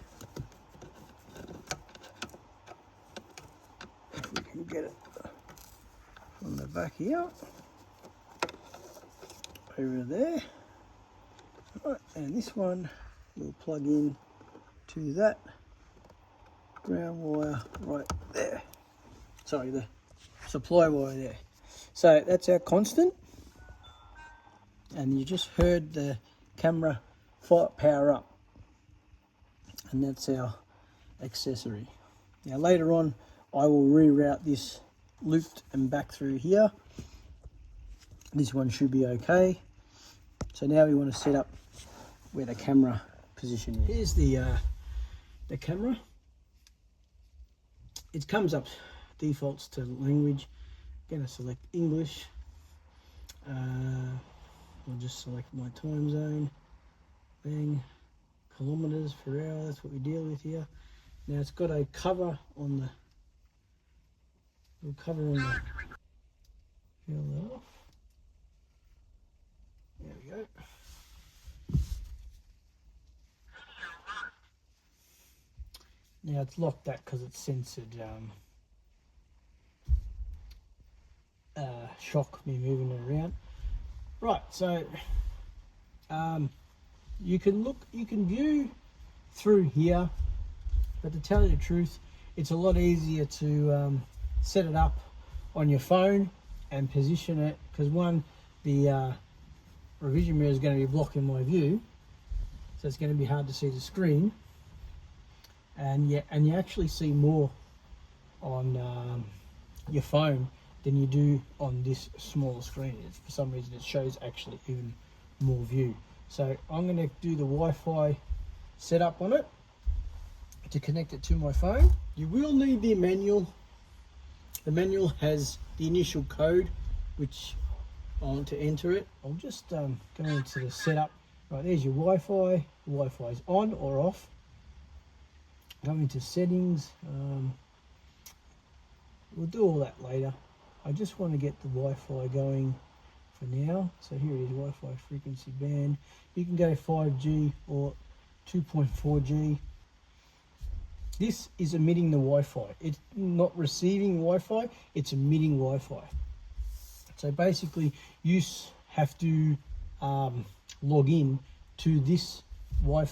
if we can get it from the back here, over there. Right, and this one will plug in to that ground wire right there. Sorry, the supply wire there. So that's our constant, and you just heard the camera power up, and that's our accessory. Now later on I will reroute this looped and back through here. This one should be okay. So now we want to set up where the camera position is. Here's the camera. It comes up, defaults to language. Going to select English. I'll just select my time zone. Bang. Kilometers per hour, that's what we deal with here. Now it's got a cover on the, peel that off. There we go. Now it's locked that because it's censored shock, me moving it around. Right, so you can view through here, but to tell you the truth, it's a lot easier to set it up on your phone and position it, because one, the revision mirror is going to be blocking my view, so it's going to be hard to see the screen, and you actually see more on your phone than you do on this smaller screen. For some reason it shows actually even more view. So I'm going to do the Wi-Fi setup on it to connect it to my phone. You will need the manual. The manual has the initial code which I want to enter it. I'll just go into the setup. Right, there's your Wi-Fi. The Wi-Fi is on or off. Go into settings. We'll do all that later. I just want to get the Wi-Fi going for now. So here it is, Wi-Fi frequency band. You can go 5G or 2.4G. This is emitting the Wi-Fi. It's not receiving Wi-Fi, it's emitting Wi-Fi. So basically you have to log in to this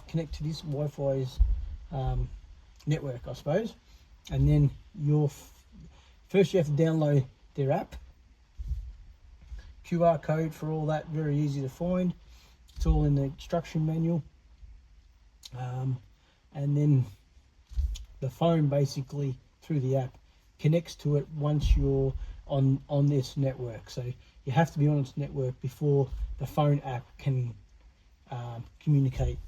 connect to this Wi-Fi's network, I suppose, and then first you have to download their app. QR code for all that, very easy to find. It's all in the instruction manual. And then the phone basically through the app connects to it once you're on this network. So you have to be on its network before the phone app can communicate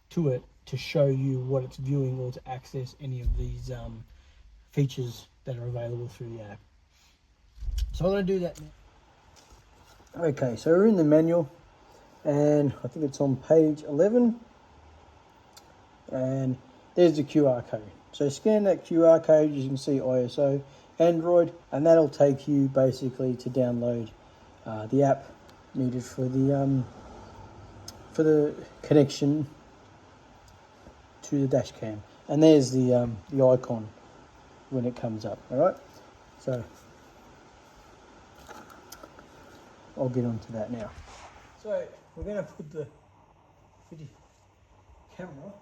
to it to show you what it's viewing or to access any of these features that are available through the app. So I'm going to do that now. Okay, so we're in the manual, and I think it's on page 11, and there's the QR code. So scan that QR code, you can see ISO, Android, and that'll take you basically to download the app needed for the connection to the dash cam. And there's the icon when it comes up. All right, so I'll get onto that now. So we're going to put the video camera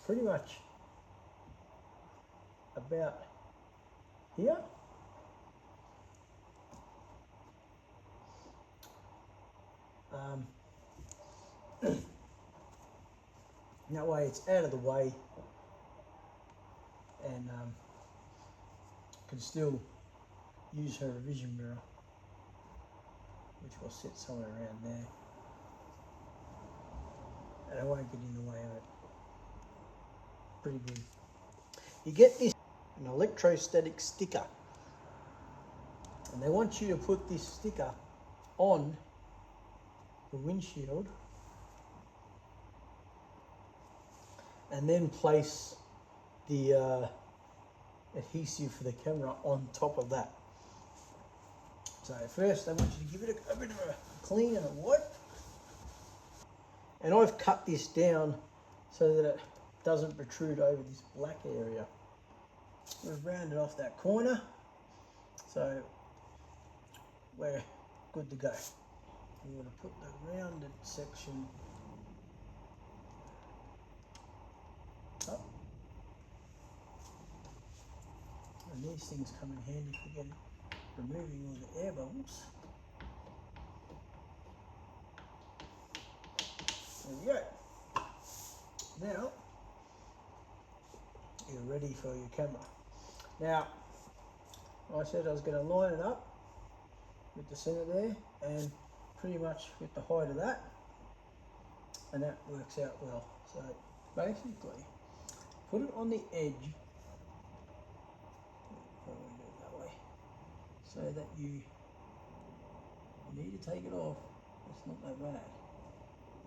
pretty much about here. That way it's out of the way and can still use her revision mirror, which will sit somewhere around there, and I won't get in the way of it. Pretty good. You get this an electrostatic sticker, and they want you to put this sticker on the windshield and then place the adhesive for the camera on top of that. So first I want you to give it a bit of a clean and a wipe. And I've cut this down so that it doesn't protrude over this black area. We've rounded off that corner, so we're good to go. I'm going to put the rounded section up. And these things come in handy for removing all the air bubbles. There we go. Now, you're ready for your camera. Now, I said I was going to line it up with the centre there and pretty much with the height of that, and that works out well. So basically, put it on the edge, probably do it that way, so that you need to take it off. It's not that bad,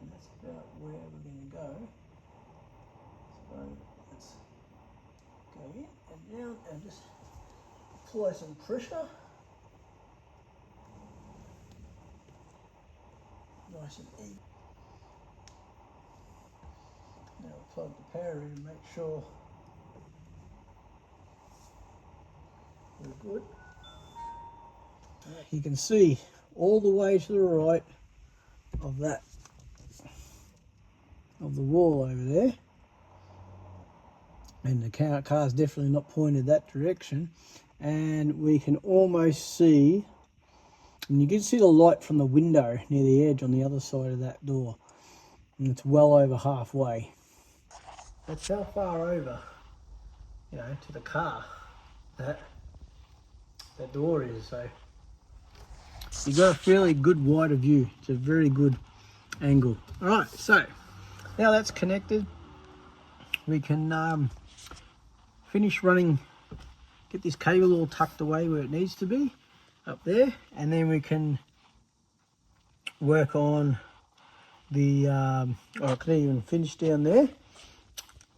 and that's about where we're going to go. So let's go in and down and just apply some pressure. Nice and even. Now we'll plug the power in and make sure we're good. You can see all the way to the right of that, of the wall over there, and the car's definitely not pointed that direction, and we can almost see, and you can see the light from the window near the edge on the other side of that door, and it's well over halfway. That's how far over, to the car that door is. So you've got a fairly good wider view. It's a very good angle. All right, so now that's connected, we can finish running, get this cable all tucked away where it needs to be up there, and then we can work on the I can even finish down there.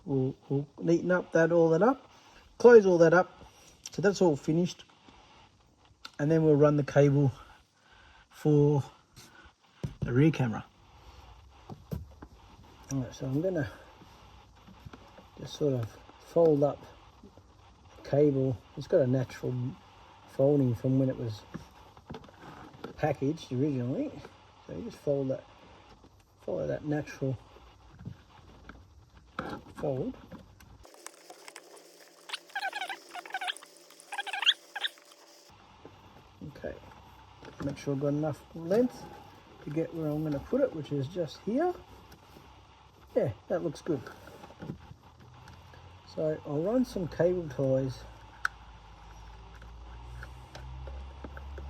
We'll neaten up all that up, close all that up, so that's all finished, and then we'll run the cable for the rear camera. All right, so I'm gonna just sort of fold up the cable. It's got a natural folding from when it was packaged originally, so you just follow that natural fold. Okay, make sure I've got enough length to get where I'm going to put it, which is just here. Yeah, that looks good. So I'll run some cable ties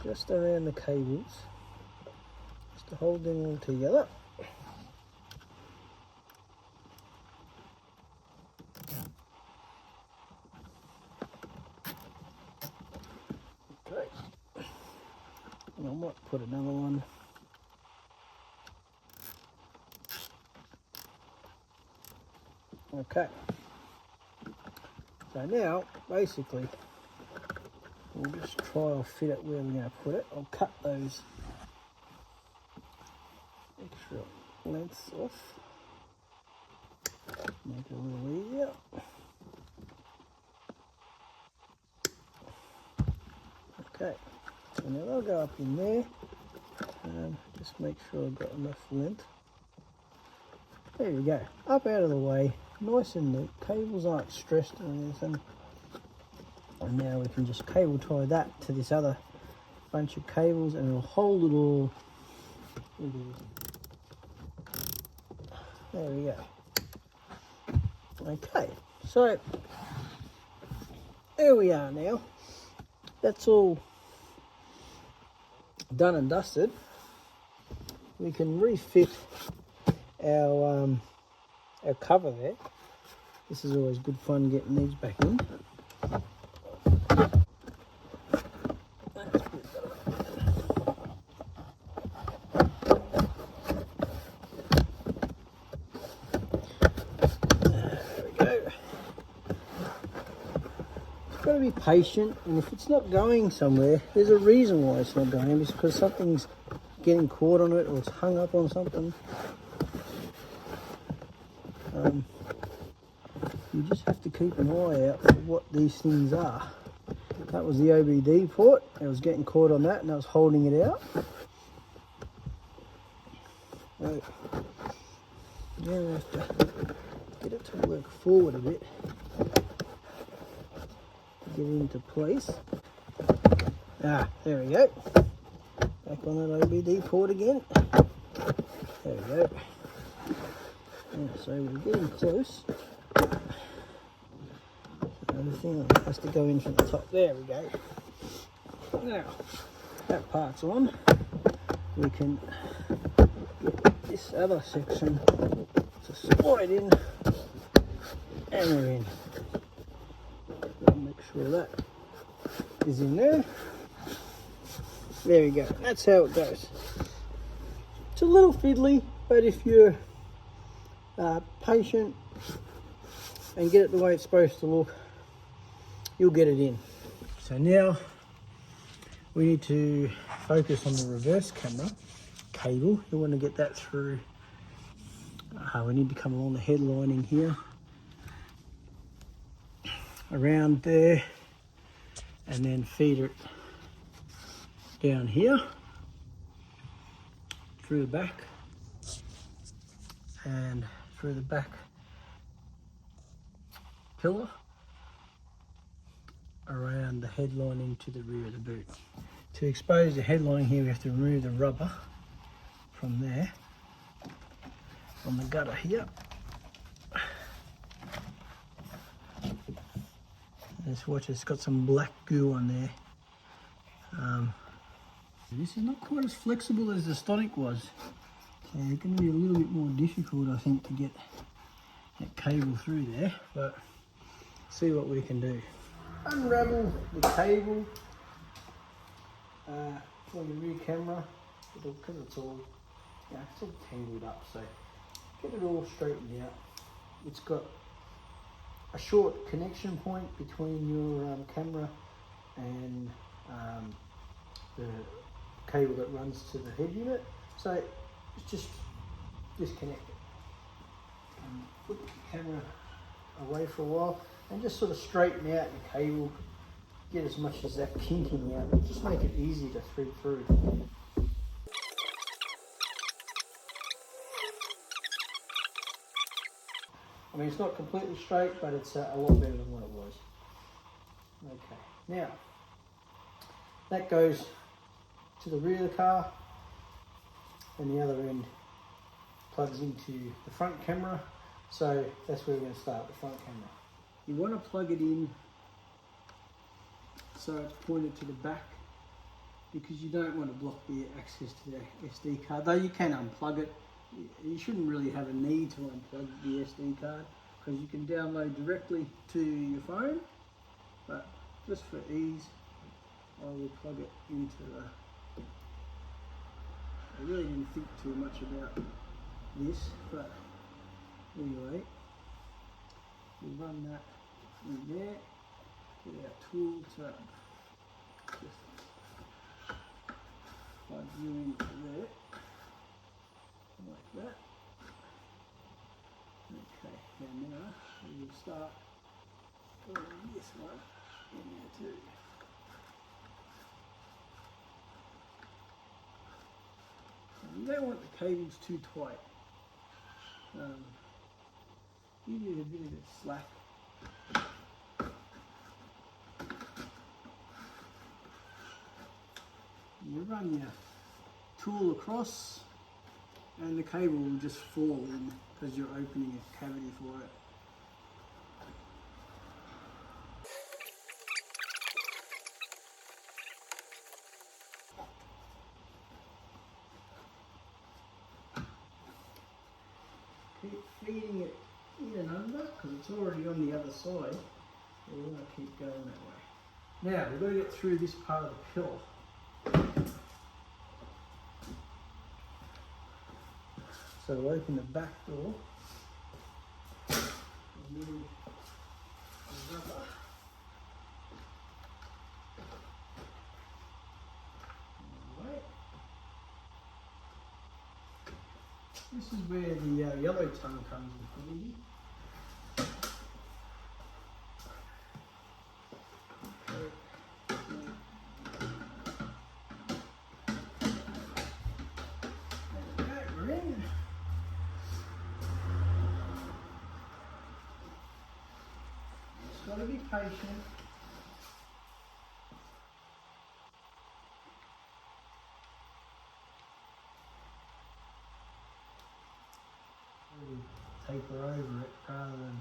just around the cables, just to hold them all together. Okay, and I might put another one. Okay, so now basically we'll just try and fit it where we're going to put it. I'll cut those extra lengths off, make it a little easier. Okay, And then I'll go up in there and just make sure I've got enough length. There we go, up out of the way, nice and neat. Cables aren't stressed or anything. And now we can just cable tie that to this other bunch of cables and it'll hold it all. There we go. Okay, so there we are now. That's all done and dusted. We can refit our cover there. This is always good fun getting these back in. Got to be patient, and if it's not going somewhere, there's a reason why it's not going. It's because something's getting caught on it or it's hung up on something. You just have to keep an eye out for what these things are. That was the OBD port. I was getting caught on that and I was holding it out. So now we have to get it to work forward a bit. Get it into place. Ah, there we go. Back on that OBD port again. There we go. Yeah, so we're getting close. Everything has to go in from the top. There we go. Now, that part's on. We can get this other section to slide in, and we're in. Make sure that is in there. There we go. That's how it goes. It's a little fiddly, but if you're patient and get it the way it's supposed to look, you'll get it in. So now we need to focus on the reverse camera cable. You want to get that through. We need to come along the headlining here, around there, and then feed it down here through the back and through the back pillar around the headlining to the rear of the boot. To expose the headlining here, we have to remove the rubber from there on the gutter here. Just watch, it's got some black goo on there. This is not quite as flexible as the Stonic was, so it's going to be a little bit more difficult, I think, to get that cable through there, but see what we can do. Unravel the cable for the rear camera, because it's all, it's all tangled up, so get it all straightened out. It's got a short connection point between your camera and the cable that runs to the head unit, so it's just disconnect it. Put the camera away for a while and just sort of straighten out your cable, get as much as that kinking out, just make it easy to thread through. I mean, it's not completely straight, but it's a lot better than what it was. Okay, now that goes to the rear of the car, and the other end plugs into the front camera. So that's where we're going to start, the front camera. You want to plug it in so it's pointed to the back, because you don't want to block the access to the SD card, though you can unplug it. You shouldn't really have a need to unplug the SD card, because you can download directly to your phone, but just for ease I will plug it into the... I really didn't think too much about this, but anyway, we run that in there, get our tool to just plug you into there, like that. Okay, and now we will start putting this one in there too. You don't want the cables too tight. Give it a bit of slack. You run your tool across and the cable will just fall in because you're opening a cavity for it. Keep feeding it in and under because it's already on the other side. So we want to keep going that way. Now we've got to get through this part of the pillar. So we'll open the back door. Remove the rubber. Right. This is where the yellow tongue comes in. We're in. Just got to be patient. Really taper over it rather than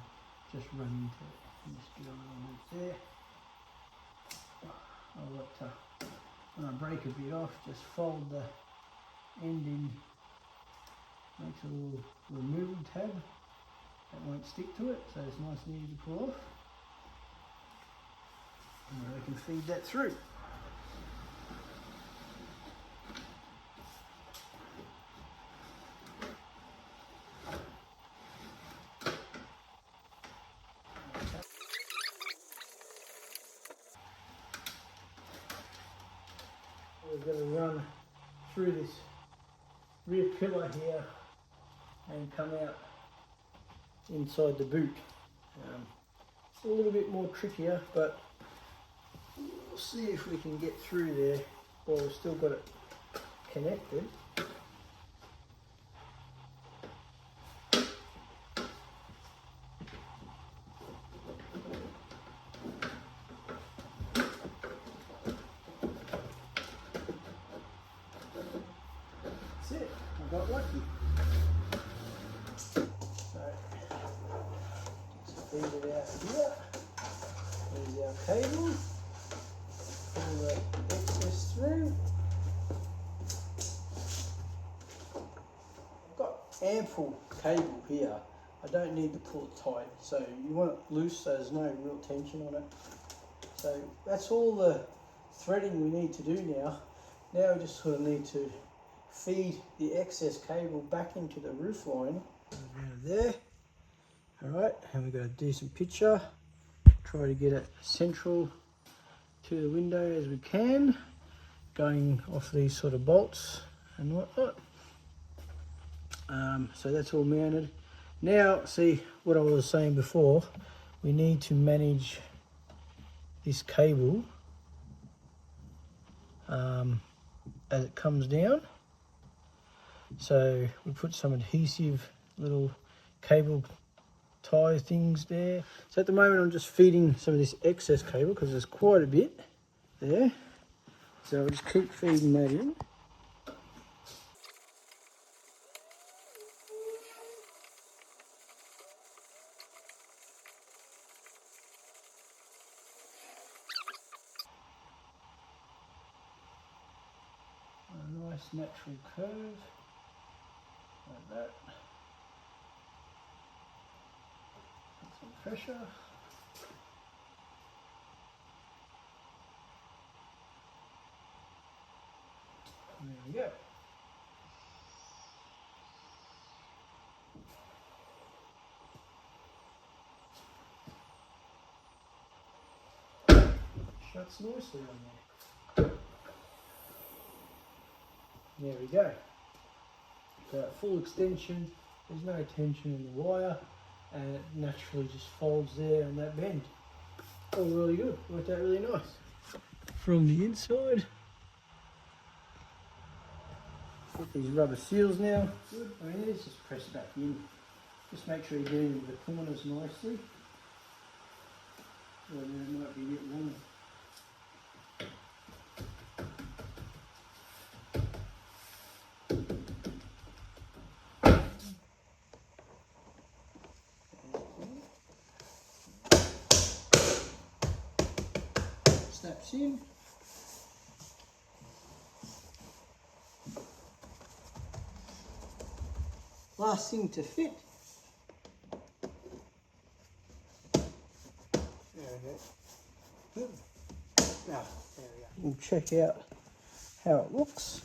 just run into it. Just get a little bit there. I'll let when I break a bit off, just fold the end in. Makes a little removal tab that won't stick to it, so it's nice and easy to pull off. And I can feed that through. We're going to run through this rear pillar here and come out inside the boot. It's a little bit more trickier, but we'll see if we can get through there while we've still got it connected. That's it, I got lucky. So, just feed it out here. There's our cable. Pull the excess through. I've got ample cable here. I don't need to pull it tight. So you want it loose so there's no real tension on it. So that's all the threading we need to do now. Now we just sort of need to feed the excess cable back into the roof line. Around there. Alright, and we've got to do some picture. Try to get it central to the window as we can, going off these sort of bolts and whatnot. So that's all mounted. Now, see what I was saying before, we need to manage this cable as it comes down. So we put some adhesive little cable tie things there. So at the moment I'm just feeding some of this excess cable because there's quite a bit there. So I'll just keep feeding that in. A nice natural curve like that. Put some pressure. There we go. Shuts nicely on there. There we go. So full extension, there's no tension in the wire, and it naturally just folds there in that bend. All really good, worked out really nice. From the inside, Get these rubber seals now. Good. I mean, let's just press back in. Just make sure you get into the corners nicely. Or there might be a bit wrong. Snaps in. Last thing to fit. There we go. Now, there we go. We'll check out how it looks.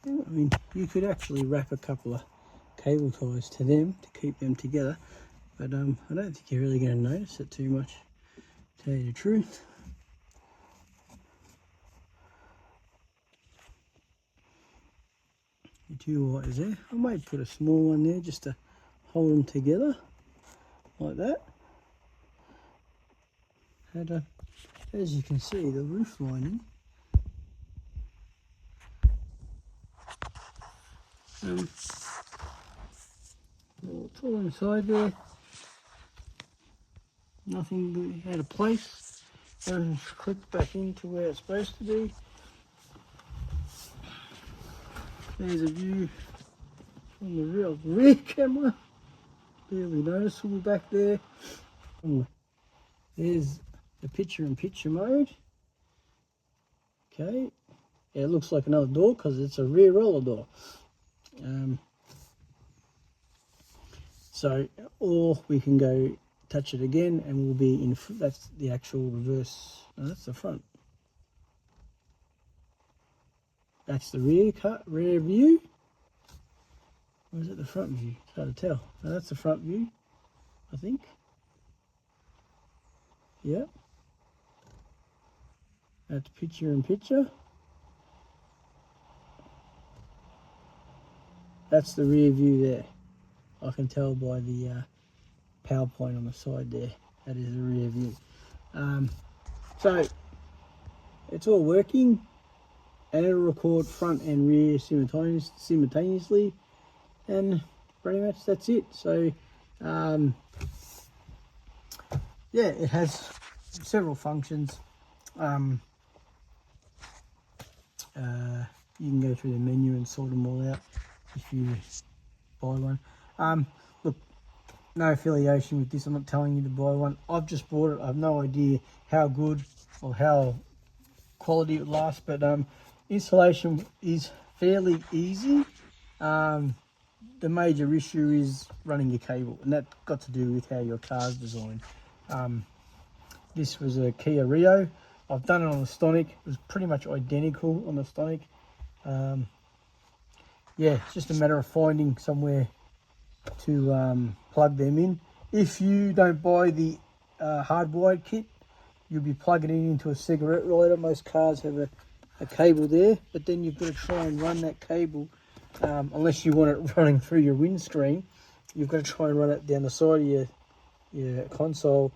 I mean, you could actually wrap a couple of cable ties to them to keep them together, but I don't think you're really going to notice it too much, to tell you the truth. The two wires there. I might put a small one there just to hold them together, like that. And as you can see, the roof lining it's all inside there. Nothing out of place. Everything's clipped back into where it's supposed to be. There's a view from the rear camera. Barely noticeable back there. There's the picture-in-picture mode. Okay. Yeah, it looks like another door because it's a rear roller door. So, or we can go touch it again and we'll be in, that's the actual reverse, no, that's the front. That's the rear view. Or is it the front view? It's hard to tell. No, that's the front view, I think. Yep. That's picture-in-picture. That's the rear view there. I can tell by the PowerPoint on the side there. That is the rear view. So it's all working, and it'll record front and rear simultaneously, and pretty much that's it. So yeah, it has several functions. You can go through the menu and sort them all out if you buy one. Look, no affiliation with this. I'm not telling you to buy one. I've just bought it. I have no idea how good or how quality it lasts, but installation is fairly easy. The major issue is running your cable, and that's got to do with how your car's designed. This was a Kia Rio. I've done it on the Stonic. It was pretty much identical on the Stonic. Yeah, it's just a matter of finding somewhere to plug them in. If you don't buy the hardwired kit, you'll be plugging it into a cigarette lighter. Most cars have a cable there, but then you've got to try and run that cable, unless you want it running through your windscreen, you've got to try and run it down the side of your console,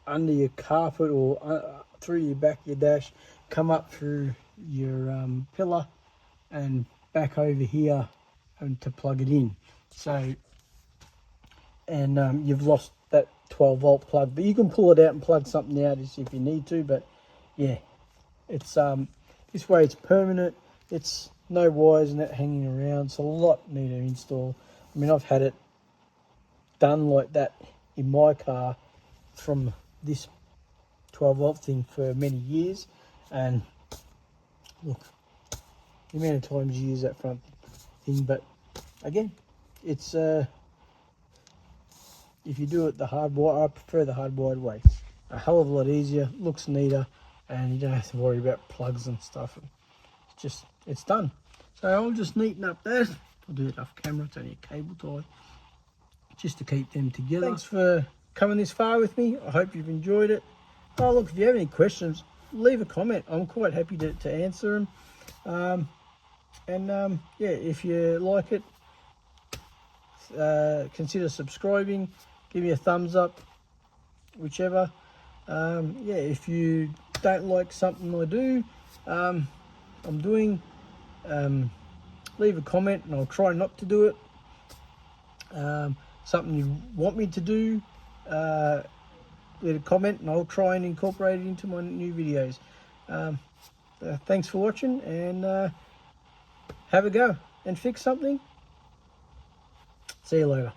under your carpet, or through your back of your dash, come up through your pillar and back over here and to plug it in. So, and you've lost that 12 volt plug, but you can pull it out and plug something out if you need to. But yeah, it's this way it's permanent. It's no wires and that hanging around. It's a lot neater to install. I mean, I've had it done like that in my car from this 12 volt thing for many years, and look, the amount of times you use that front thing. But again, it's if you do it the hardwired, I prefer the hardwired way. A hell of a lot easier, looks neater, and you don't have to worry about plugs and stuff. It's just, it's done. So I'll just neaten up that. I'll do it off camera. It's only a cable tie, just to keep them together. Thanks for coming this far with me. I hope you've enjoyed it. Oh look, if you have any questions, leave a comment. I'm quite happy to answer them. Yeah, if you like it, consider subscribing, give me a thumbs up, whichever. Yeah, if you don't like something I do, I'm doing, leave a comment and I'll try not to do it. Something you want me to do, leave a comment and I'll try and incorporate it into my new videos. Thanks for watching, and have a go and fix something. See you later.